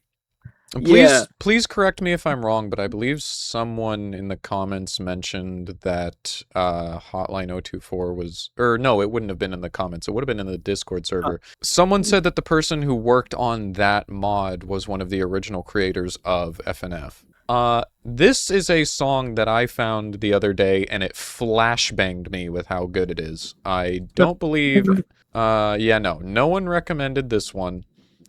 Please correct me if I'm wrong, but I believe someone in the comments mentioned that Hotline 024 was... Or no, it wouldn't have been in the comments. It would have been in the Discord server. Someone said that the person who worked on that mod was one of the original creators of FNF. This is a song that I found the other day, and it flashbanged me with how good it is. I don't believe... no one recommended this one.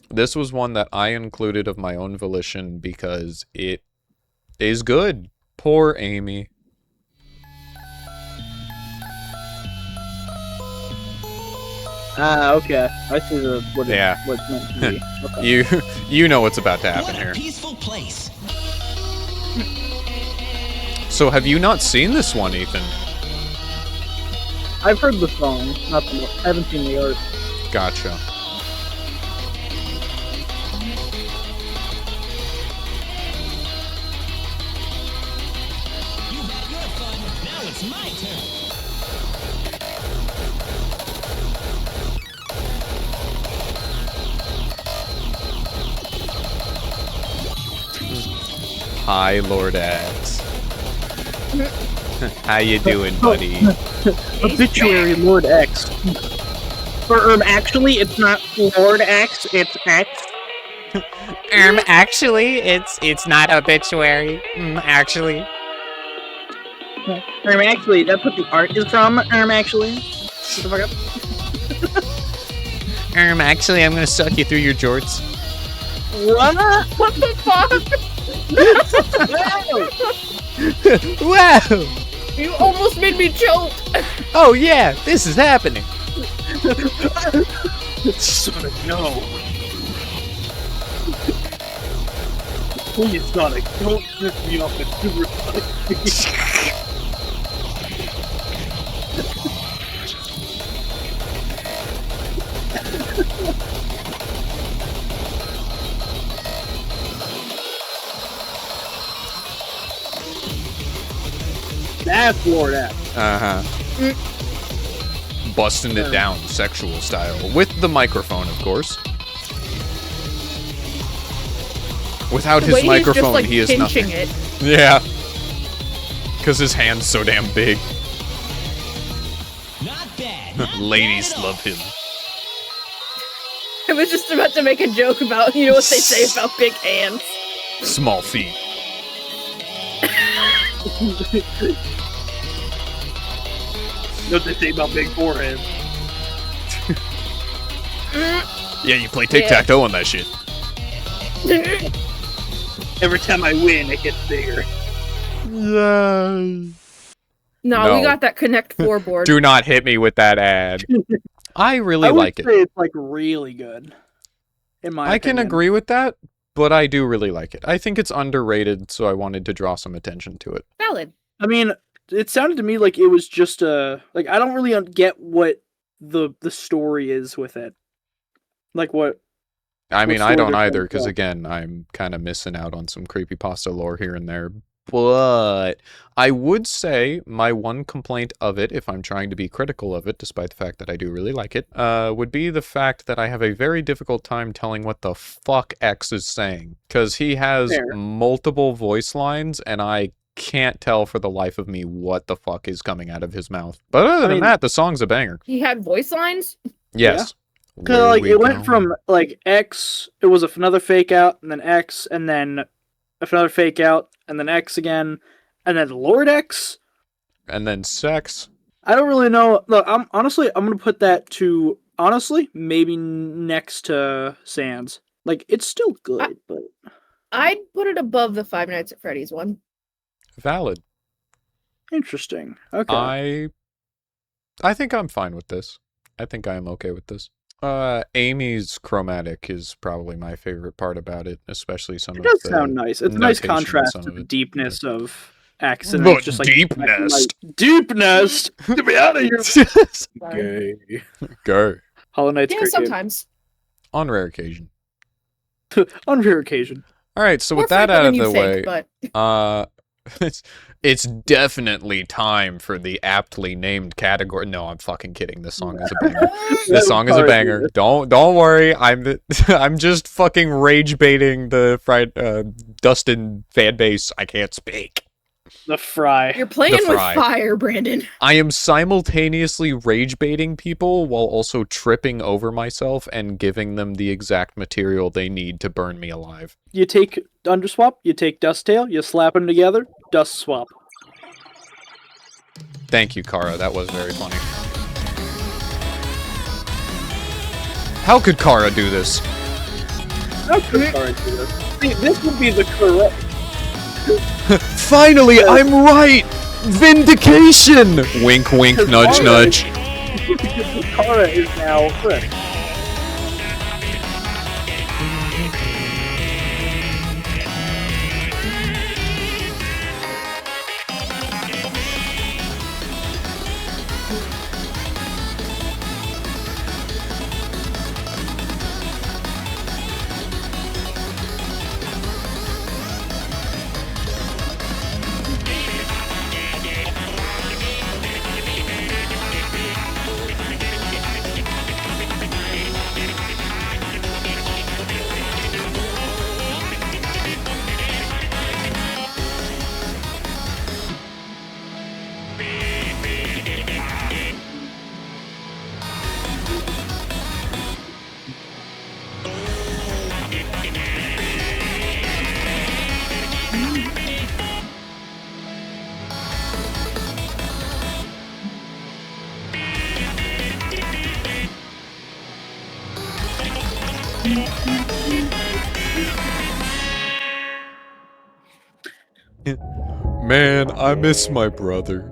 This was one that I included of my own volition because it is good. Poor Amy. Okay. I see what's meant to be. Okay. You know what's about to happen here. Peaceful place. So have you not seen this one, Ethan? I've heard the song, I haven't seen the art. Gotcha. Now it's my turn. Hi, Lord X. How you doing, buddy? Obituary Lord X. For actually, it's not Lord X, it's X. Actually, it's not obituary. Actually. Actually, that's what the art is from. Actually. Shut the fuck up. Actually, I'm gonna suck you through your jorts. What? What the fuck? Wow! You almost made me choke. Oh yeah, this is happening. Sonic, no. Please, Sonic, don't rip me off the Super Sonic. That's Lord X. Busting it down, sexual style. With the microphone, of course. Without his microphone, he is nothing. It. Yeah. Because his hand's so damn big. Not bad. Not Ladies bad at love him. I was just about to make a joke about, you know what they say about big hands. Small feet. What they say about big forehead. Yeah, you play tic-tac-toe on that shit. Every time I win, it gets bigger. No, No. we got that Connect 4 board. Do not hit me with that ad. I really like it. Say it's like really good. In my I can opinion. agree with that, but I do really like it. I think it's underrated, so I wanted to draw some attention to it. Valid. I mean, it sounded to me like it was just like I don't really get what the story is with it. Like what? I mean, What's I the don't order either, from because that? again, I'm kind of missing out on some creepypasta lore here and there. But I would say my one complaint of it, if I'm trying to be critical of it, despite the fact that I do really like it, would be the fact that I have a very difficult time telling what the fuck X is saying. Because he has Fair. multiple voice lines, and I can't tell for the life of me what the fuck is coming out of his mouth. But other than mean- that, the song's a banger. He had voice lines. Yes. Because Where like we it went going? from like X, it was another fake out, and then X, and then another fake out, and then X again, and then Lord X. And then sex. I don't really know. Look, I'm gonna put that to maybe next to Sans. Like it's still good, but I'd put it above the Five Nights at Freddy's one. Valid. interesting. Okay. I think I'm fine with this. I think I am okay with this. Amy's chromatic is probably my favorite part about it, especially some It of does the sound nice. It's a nice notation in contrast some to of the it. deepness of X. And But it's just like deepness. deepness. Get me out of here. Sorry. Gay. Go. Hollow Knight's Yeah, great game. sometimes. On rare occasion. On rare occasion. All right, so More with that frequent out of than you the way, think, but it's definitely time for the aptly named category. No, I'm fucking kidding. This song is a banger. This song is a banger. Don't worry. I'm just fucking rage baiting the Dustin fan base. I can't speak. The Fry. you're playing with fry. fire, Brandon. I am simultaneously rage baiting people while also tripping over myself and giving them the exact material they need to burn me alive. You take Underswap, you take Dusttail, you slap them together, Dust Swap. Thank you, Kara. That was very funny. How could Kara do this? How could Kara do this? See, this would be the correct. Finally, I'm right! Vindication! Wink, wink, nudge, nudge. Kara is now correct. Man, I miss my brother.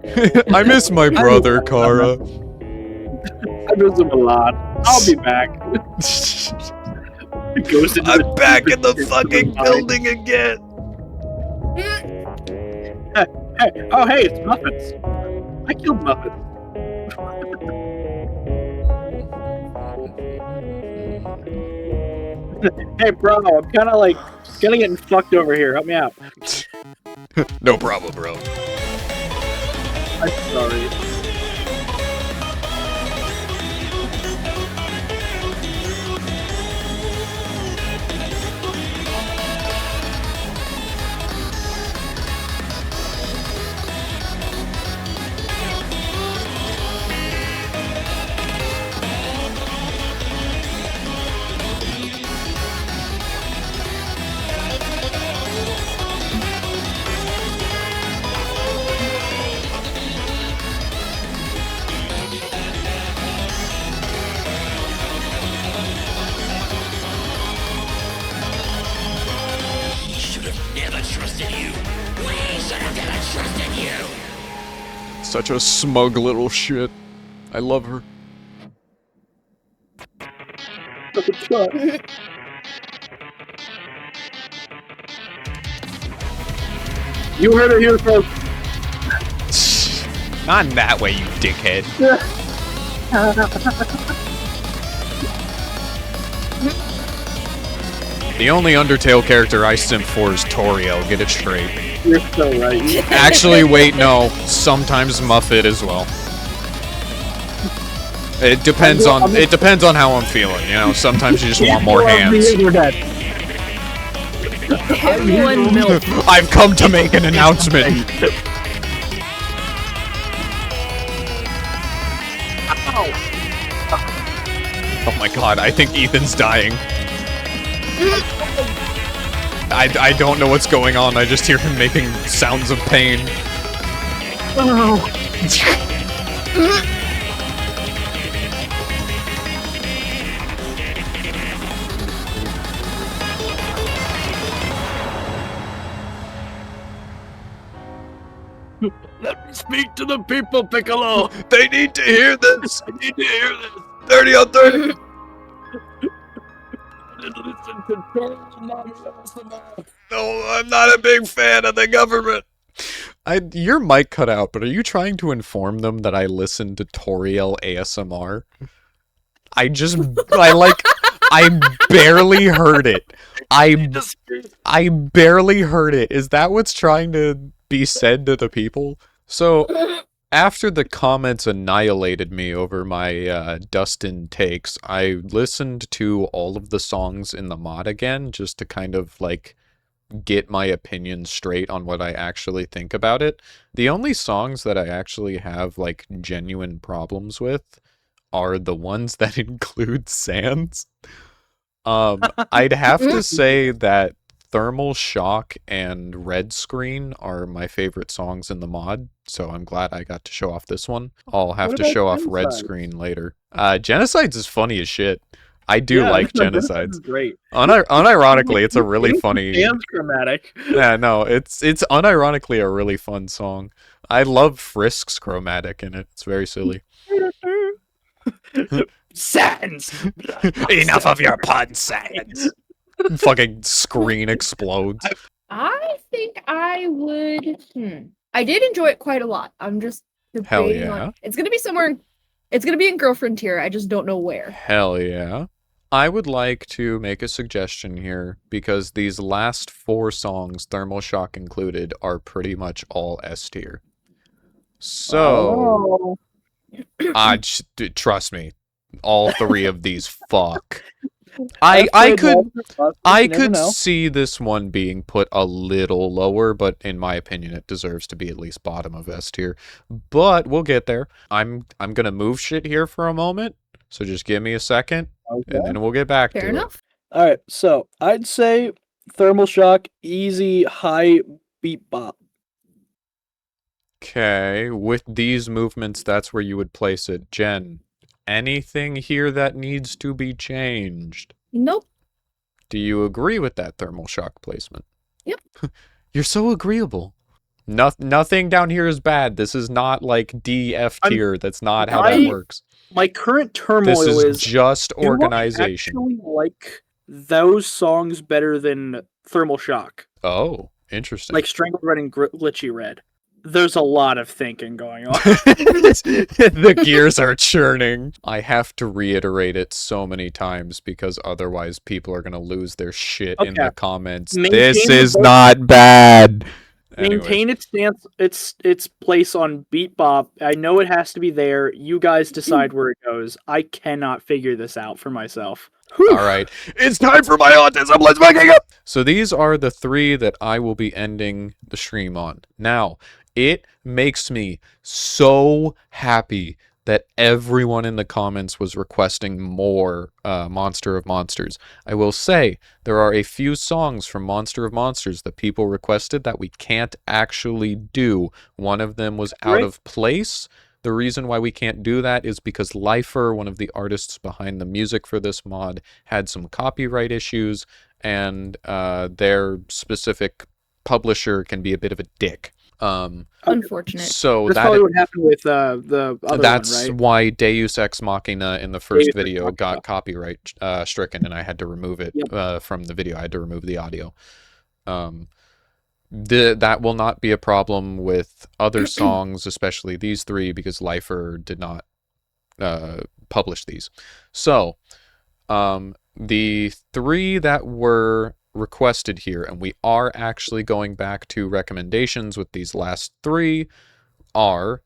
I miss my brother, Kara. I miss him a lot. I'll be back. Goes into I'm back in the fucking building again. Hey, it's Muffins. I killed Muffins. Hey, bro, I'm kind of getting fucked over here. Help me out. No problem, bro. I'm sorry. Such a smug little shit. I love her. You heard it here first. Not in that way, you dickhead. The only Undertale character I simp for is Toriel. Get it straight. You're so right. Actually, wait, no. Sometimes Muffet as well. It depends on how I'm feeling. You know, sometimes you just want more hands. One MILF. I've come to make an announcement. Oh my god, I think Ethan's dying. I don't know what's going on, I just hear him making sounds of pain. Let me speak to the people, Piccolo. They need to hear this! I need to hear this. 30 on 30! Listen to Tarnished. No, I'm not a big fan of the government. Your mic cut out, but are you trying to inform them that I listen to Toriel ASMR? I barely heard it. I barely heard it. Is that what's trying to be said to the people? So, after the comments annihilated me over my Dustin takes, I listened to all of the songs in the mod again, just to kind of, like, get my opinion straight on what I actually think about it. The only songs that I actually have, like, genuine problems with are the ones that include Sans. I'd have to say that Thermal Shock and Red Screen are my favorite songs in the mod, so I'm glad I got to show off this one. I'll have to show off Red Screen later. Genocides is funny as shit. I do like Genocides. Great. Unironically, it's a really funny... Sans chromatic. Yeah, no, it's unironically a really fun song. I love Frisk's chromatic in it. It's very silly. Sans! Enough of your pun, Sans. Fucking screen explodes. I think I would. I did enjoy it quite a lot. I'm just Hell debating yeah. on. It's gonna be somewhere. It's gonna be in girlfriend tier. I just don't know where. Hell yeah. I would like to make a suggestion here, because these last 4 songs, Thermal Shock included, are pretty much all S tier. So, trust me, all 3 of these fuck. I could see this one being put a little lower, but in my opinion, it deserves to be at least bottom of S tier. But we'll get there. I'm gonna move shit here for a moment, so just give me a second, and then we'll get back to Fair it. enough. All right, so I'd say Thermal Shock, easy, high beat bop. Okay, with these movements, that's where you would place it. Jen, anything here that needs to be changed? Nope. Do you agree with that Thermal Shock placement? Yep. You're so agreeable. Nothing down here is bad. This is not like DF tier. That's not how that works. My current turmoil This is is just do I organization. actually like those songs better than Thermal Shock. Oh, interesting. Like Strangled Red and Glitchy Red. There's a lot of thinking going on. The gears are churning. I have to reiterate it so many times because otherwise people are going to lose their shit in the comments. This is not bad. Maintain its stance, its place on Beat Bop. I know it has to be there. You guys decide where it goes. I cannot figure this out for myself. All right, it's time for my autism. Let's fucking up. So these are the 3 that I will be ending the stream on. Now, it makes me so happy that everyone in the comments was requesting more Monster of Monsters. I will say, there are a few songs from Monster of Monsters that people requested that we can't actually do. One of them was out of place. The reason why we can't do that is because Lifer, one of the artists behind the music for this mod, had some copyright issues, and their specific publisher can be a bit of a dick. Unfortunate. So that's probably what happened with the other that's one, right? why Deus Ex Machina in the first video got copyright stricken, and I had to remove it from the video. I had to remove the audio. That will not be a problem with other songs, especially these 3, because Lifer did not publish these. So the 3 that were requested here, and we are actually going back to recommendations with these last 3, are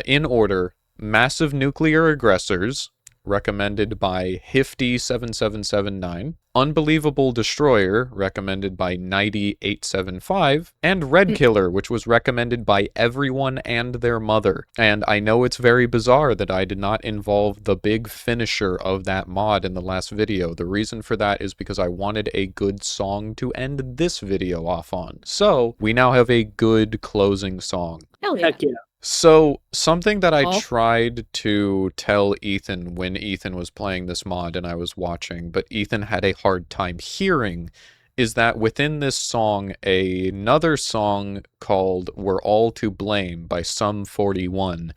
in order: Massive Nuclear Aggressors, recommended by Hifty7779, Unbelievable Destroyer, recommended by Nighty875, and Redkiller, which was recommended by everyone and their mother. And I know it's very bizarre that I did not involve the big finisher of that mod in the last video. The reason for that is because I wanted a good song to end this video off on. So, we now have a good closing song. Hell yeah. Heck yeah. So, something that I tried to tell Ethan when Ethan was playing this mod and I was watching, but Ethan had a hard time hearing, is that within this song, another song called We're All to Blame by Sum 41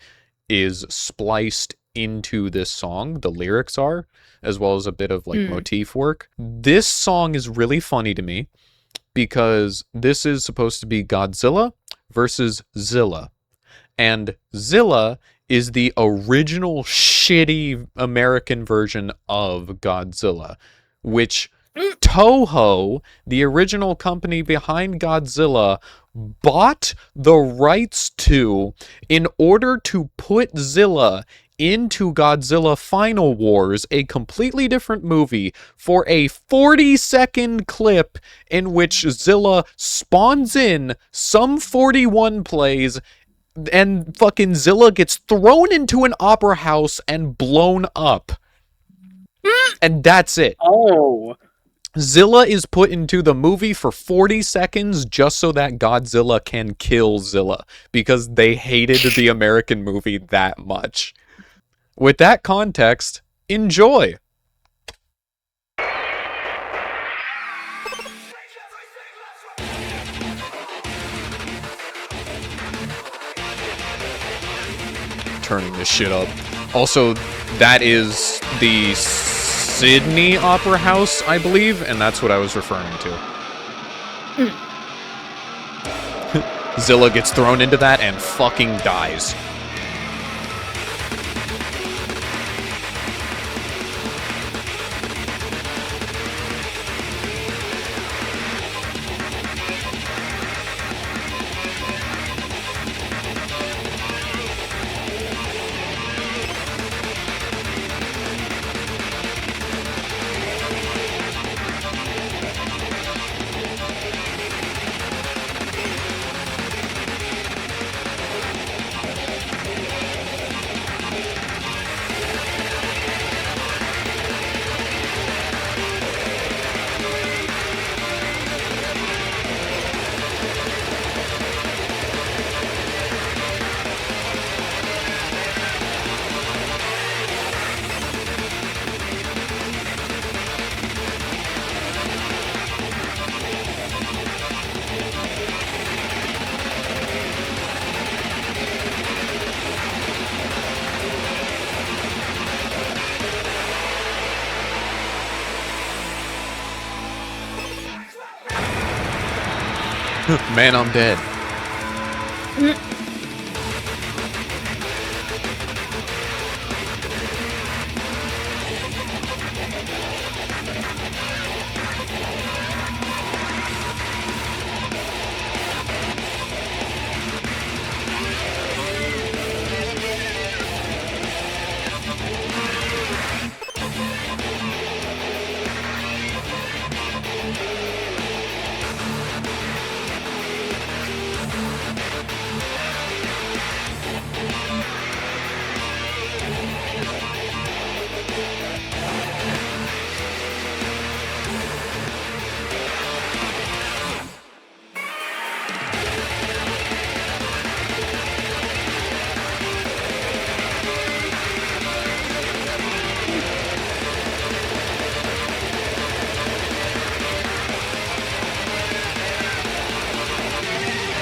is spliced into this song. The lyrics are, as well as a bit of like motif work. This song is really funny to me because this is supposed to be Godzilla versus Zilla. And Zilla is the original shitty American version of Godzilla, which Toho, the original company behind Godzilla, bought the rights to in order to put Zilla into Godzilla Final Wars, a completely different movie, for a 40-second clip in which Zilla spawns in, Sum 41 plays, and fucking Zilla gets thrown into an opera house and blown up. And that's it. Oh. Zilla is put into the movie for 40 seconds just so that Godzilla can kill Zilla, because they hated the American movie that much. With that context, enjoy! Turning this shit up. Also, that is the Sydney Opera House, I believe, and that's what I was referring to. Zilla gets thrown into that and fucking dies. Man, I'm dead.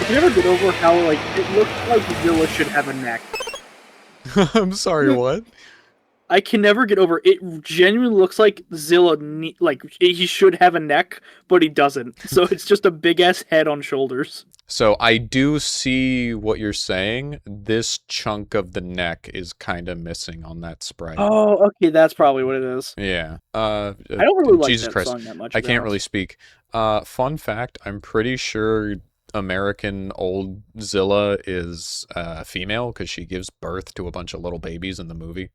I can never get over how, like, it looks like Zilla should have a neck. I'm sorry, what? I can never get over it. Genuinely looks like Zilla, like, he should have a neck, but he doesn't. So it's just a big-ass head on shoulders. So I do see what you're saying. This chunk of the neck is kind of missing on that sprite. Oh, okay, that's probably what it is. Yeah. I don't really like Jesus that Christ. song that much. I can't really speak. Fun fact, I'm pretty sure American old Zilla is female because she gives birth to a bunch of little babies in the movie.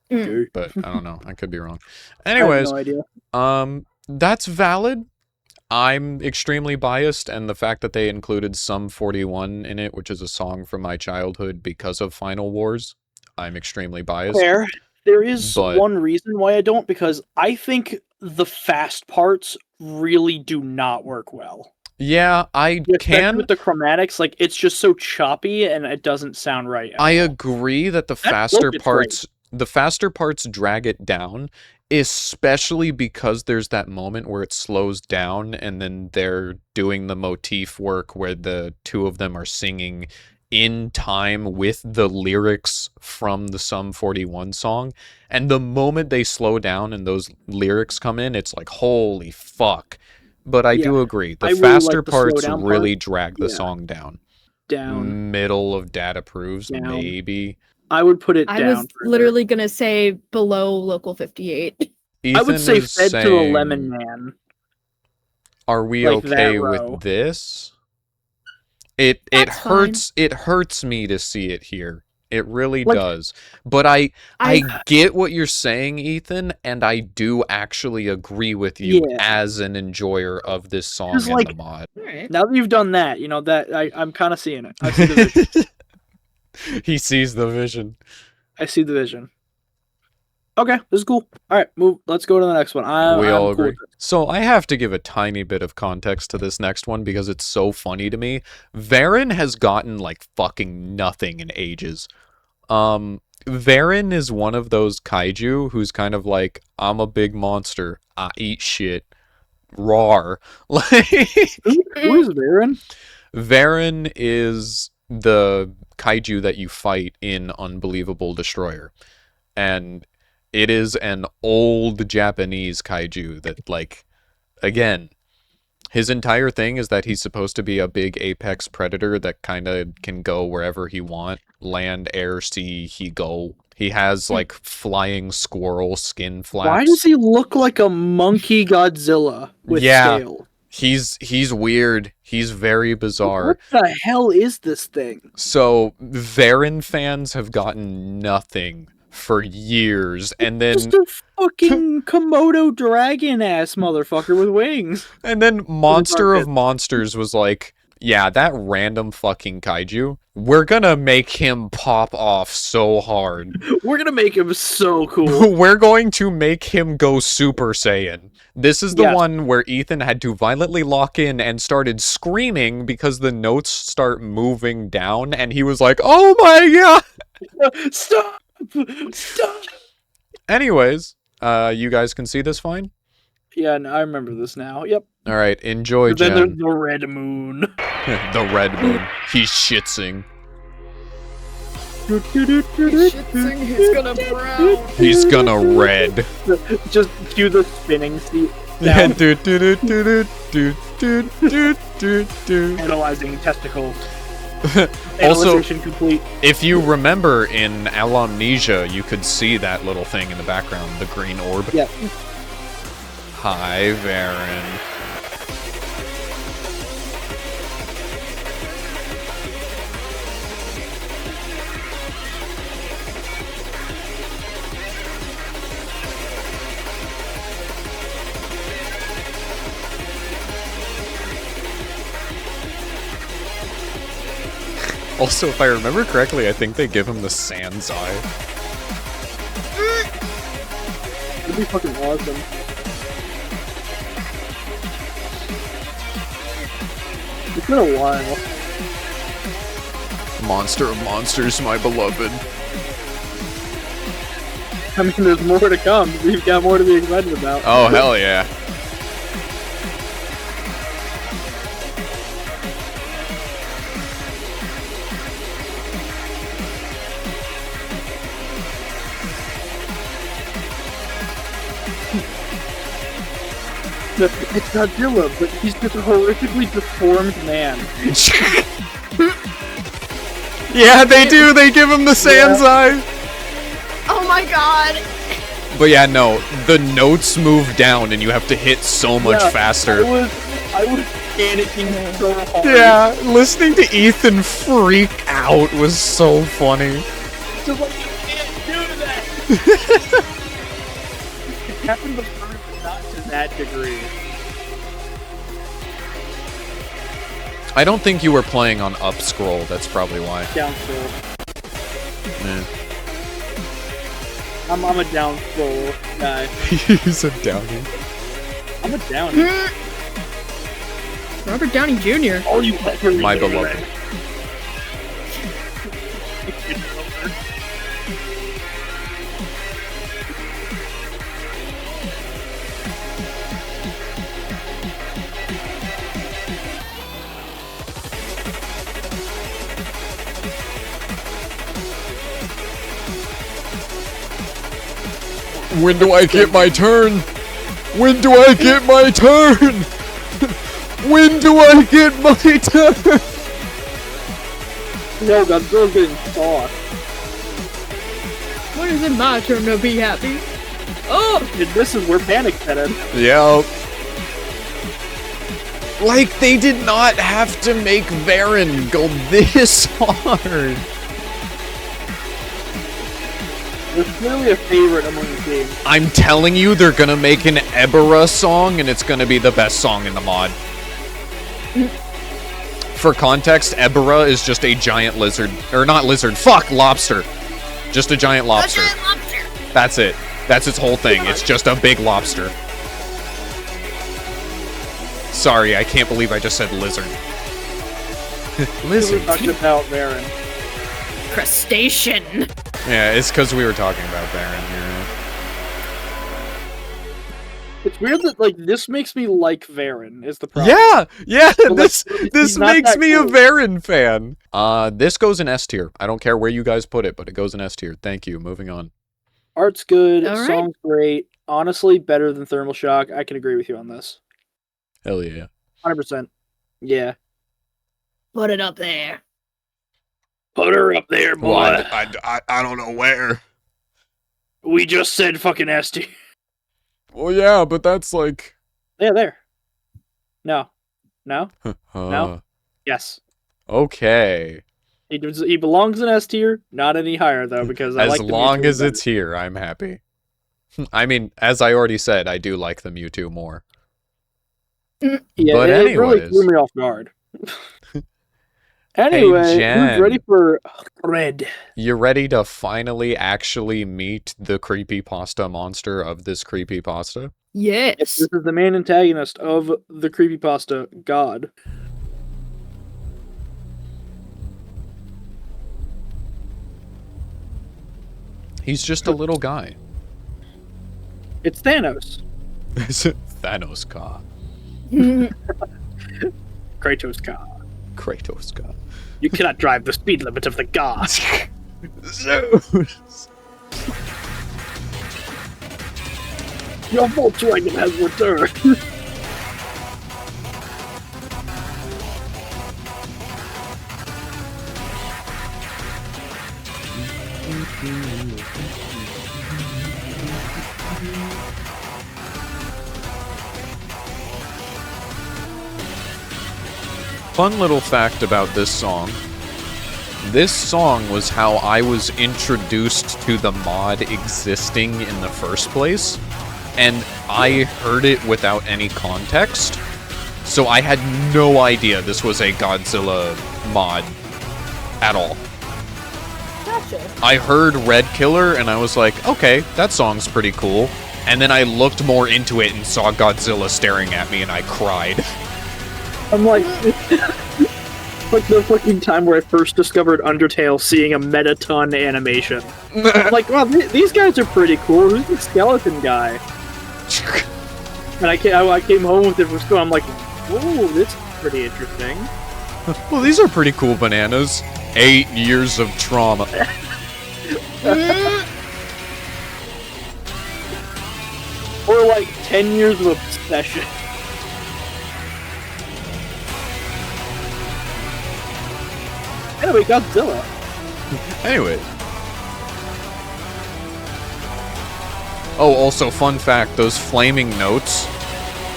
But I don't know. I could be wrong. Anyways, I have no idea. That's valid. I'm extremely biased, and the fact that they included Sum 41 in it, which is a song from my childhood because of Final Wars, I'm extremely biased. There is but- one reason why I don't, because I think the fast parts really do not work well. Yeah, I Especially can. with the chromatics, like, it's just so choppy and it doesn't sound right. I agree that the That faster look is parts drag it down, especially because there's that moment where it slows down and then they're doing the motif work where the two of them are singing in time with the lyrics from the Sum 41 song. And the moment they slow down and those lyrics come in, it's like, holy fuck. But I do agree. The I really faster like the parts slowdown really part. drag the Yeah. song down. Down. Middle of data proves, Down. maybe. I would put it I down. was further. literally gonna say below local 58. I would Ethan say is fed to the saying, Lemon Man. Are we like that okay row. with this? It That's hurts. It hurts me to see it here. It really Like- does. But I I get what you're saying, Ethan, and I do actually agree with you Yeah. as an enjoyer of this song 'Cause, and like- the mod. Alright. Now that you've done that, you know, that I'm kind of seeing it. I see the vision. He sees the vision. I see the vision. Okay, this is cool. All right, move. Let's go to the next one. We I'm all cool agree. with it. So I have to give a tiny bit of context to this next one because it's so funny to me. Varen has gotten like fucking nothing in ages. Varen is one of those kaiju who's kind of like, I'm a big monster. I eat shit. Rawr. Like, Who is Varen? Varen is the kaiju that you fight in Unbelievable Destroyer. And it is an old Japanese kaiju that, like, again, his entire thing is that he's supposed to be a big apex predator that kind of can go wherever he want. Land, air, sea, he go. He has, like, flying squirrel skin flaps. Why does he look like a monkey Godzilla with Yeah. scale? He's weird. He's very bizarre. What the hell is this thing? So, Varen fans have gotten nothing for years, and then Just a fucking Komodo dragon ass motherfucker with wings. Monster of Monsters was like, yeah, that random fucking kaiju, we're gonna make him pop off so hard. We're gonna make him so cool. We're going to make him go Super Saiyan. This is the Yes. one where Ethan had to violently lock in and started screaming because the notes start moving down, and he was like, oh my god! Stop! Stop! Anyways, you guys can see this fine? Yeah, no, I remember this now. Yep. Alright, enjoy, Then there's Jen. the red moon. The red moon. He's shitsing. He's gonna brown. He's gonna red. Just cue the spinning seat. Yeah, Down. do. Analyzing testicles. Also, Analyzation complete. if you remember in Amnesia, you could see that little thing in the background, the green orb. Yeah. Hi, Varen. Also, if I remember correctly, I think they give him the Sans Eye. That'd be fucking awesome. It's been a while. Monster of monsters, my beloved. I mean, there's more to come. We've got more to be excited about. Oh, hell yeah. It's Godzilla, but he's just a horrifically deformed man. Yeah, they do. They give him the Sans Eye. Oh my god! But yeah, no, the notes move down and you have to hit so much Yeah, faster. I was panicking so hard. Yeah, listening to Ethan freak out was so funny. Just like, you can't do that! It happened before, but not to that degree. I don't think you were playing on up scroll, that's probably why. Down scroll. Eh. I'm a down scroll guy. He's a downy. I'm a downy. Robert Downey Jr. All you fucking My beloved. When do I get my turn? When do I get my turn? When do I get my turn? No, Godzilla's getting sauced. When is it my turn to be happy? Oh! And this is where panic set in. Yep. Like, they did not have to make Varen go this hard. There's clearly a favorite among the team. I'm telling you, they're gonna make an Ebera song, and it's gonna be the best song in the mod. For context, Ebera is just a giant lizard. Or not lizard, fuck, lobster. Just a giant lobster. That's it. That's its whole thing. It's just a big lobster. Sorry, I can't believe I just said lizard. We're talking about Varen. Crustacean! Yeah, it's because we were talking about Varen here. It's weird that, like, this makes me like Varen, is the problem. Yeah, But, like, this he's not makes that me a cool. Varen fan. This goes in S tier. I don't care where you guys put it, but it goes in S tier. Thank you. Moving on. Art's good, All right. song's great. Honestly, better than Thermal Shock. I can agree with you on this. Hell yeah. 100%. Yeah. Put it up there. Put her up there, boy. Well, I don't know where. We just said fucking S tier. Well, yeah, but that's like... Yeah, there. No. No? No? Yes. Okay. He belongs in S tier, not any higher, though, because I As like the long Mewtwo as better. it's here, I'm happy. I mean, as I already said, I do like the Mewtwo more. Yeah, But it really anyways. threw me off guard. Anyway, Jen. who's ready for Red? You ready to finally actually meet the creepypasta monster of this creepypasta? Yes. This is the main antagonist of the creepypasta god. He's just a little guy. It's Thanos. Thanos Ka. Kratos god. Kratos Ka. You cannot drive the speed limit of the god. Your Volkswagen has returned. Fun little fact about this song. This song was how I was introduced to the mod existing in the first place, and I heard it without any context, so I had no idea this was a Godzilla mod at all. Gotcha. I heard Redkiller, and I was like, okay, that song's pretty cool, and then I looked more into it and saw Godzilla staring at me, and I cried. I'm like, like the fucking time where I first discovered Undertale, seeing a Metaton animation. I'm like, wow, these guys are pretty cool. Who's the skeleton guy? And I came home with it from school. I'm like, whoa, this is pretty interesting. Well, these are pretty cool bananas. 8 years of trauma. Or like 10 years of obsession. Anyway, Godzilla. Anyway. Oh, also, fun fact, those flaming notes,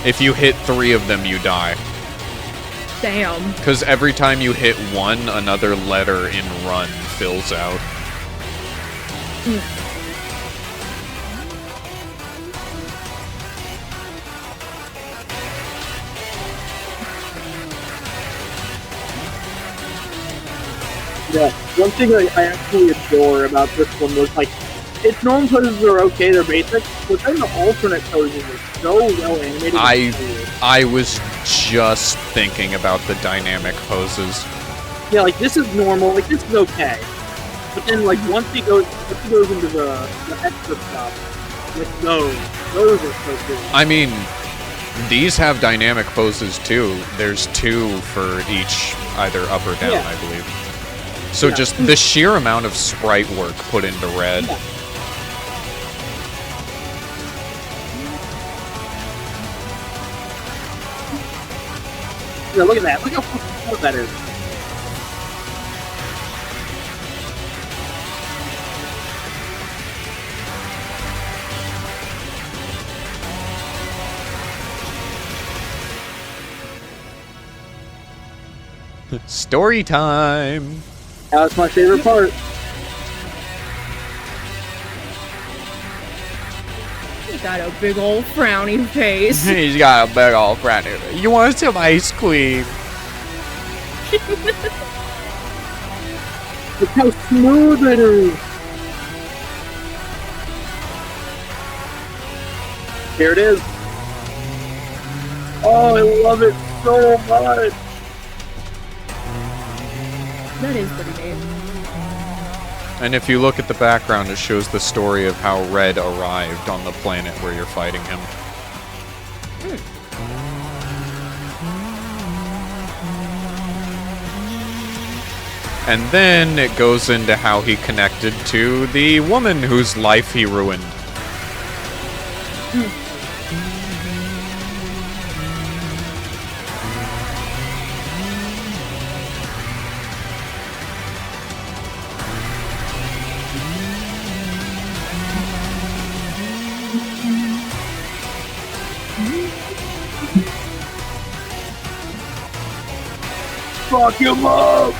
if you hit 3 of them, you die. Damn. Because every time you hit 1, another letter in run fills out. Yeah, one thing I actually adore about this one was, like, its normal poses are okay, they're basic, but then the alternate poses are so well animated. I was just thinking about the dynamic poses. Yeah, like, this is normal, like, this is okay. But then, like, once he goes into the extra stuff, like, those are so cool. I mean, these have dynamic poses too. There's 2 for each, either up or down, Yeah. I believe. So Yeah. just the sheer amount of sprite work put into Red. Yeah. Yeah, look at that. Look how fucking cool that is. Story time! That's my favorite part. You got a big old frowny face. He's got a big old friend. You want some ice cream? Look how smooth it is. Here it is. Oh, I love it so much. That is pretty neat. And if you look at the background, it shows the story of how Red arrived on the planet where you're fighting him. And then it goes into how he connected to the woman whose life he ruined. Fuck him up.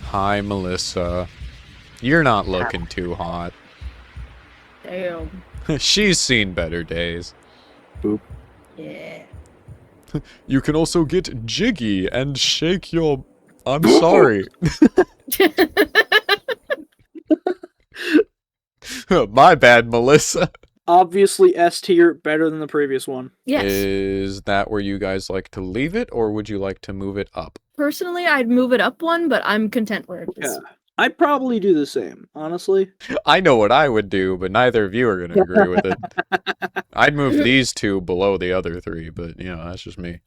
Hi, Melissa. You're not looking too hot. Damn. She's seen better days. Yeah. You can also get jiggy and shake your... I'm sorry. My bad, Melissa. Obviously S tier, better than the previous one. Yes. Is that where you guys like to leave it, or would you like to move it up? Personally, I'd move it up one, but I'm content where it is. Yeah. I'd probably do the same, honestly. I know what I would do, but neither of you are going to agree with it. I'd move these two below the other three, but, you know, that's just me.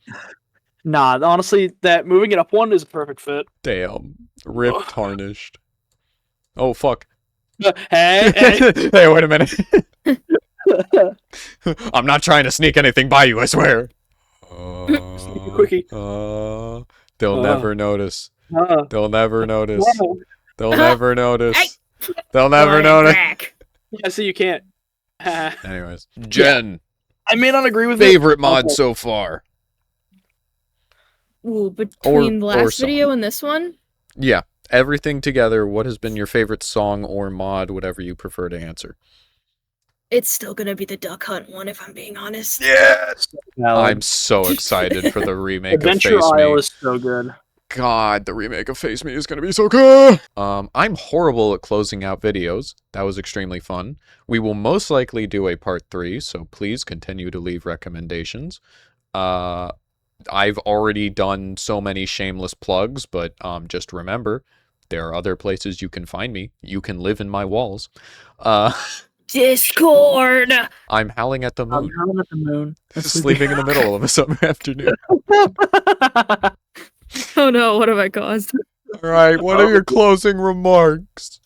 Nah, honestly, that moving it up one is a perfect fit. Damn. Rip Tarnished. Oh, fuck. Hey, Hey, wait a minute. I'm not trying to sneak anything by you, I swear. Quickie. They'll never notice. Uh, They'll never notice. wow. They'll never notice. Hey. They'll never notice. Yeah, so you can't. Anyways, Jen, I may not agree with favorite it. mod Okay. so far? Ooh, between the or last song. video and this one? Yeah, everything together. What has been your favorite song or mod, whatever you prefer to answer? It's still gonna be the Duck Hunt one, if I'm being honest. Yes! Valid. I'm so excited for the remake Adventure of Face Isle Me. is so good. God, the remake of Face Me is going to be so good! I'm horrible at closing out videos. That was extremely fun. We will most likely do a part 3, so please continue to leave recommendations. I've already done so many shameless plugs, but just remember, there are other places you can find me. You can live in my walls. Discord! I'm howling at the I'm moon. howling at the moon. Sleeping in the middle of a summer afternoon. Oh no, what have I caused? All right, what are your closing remarks?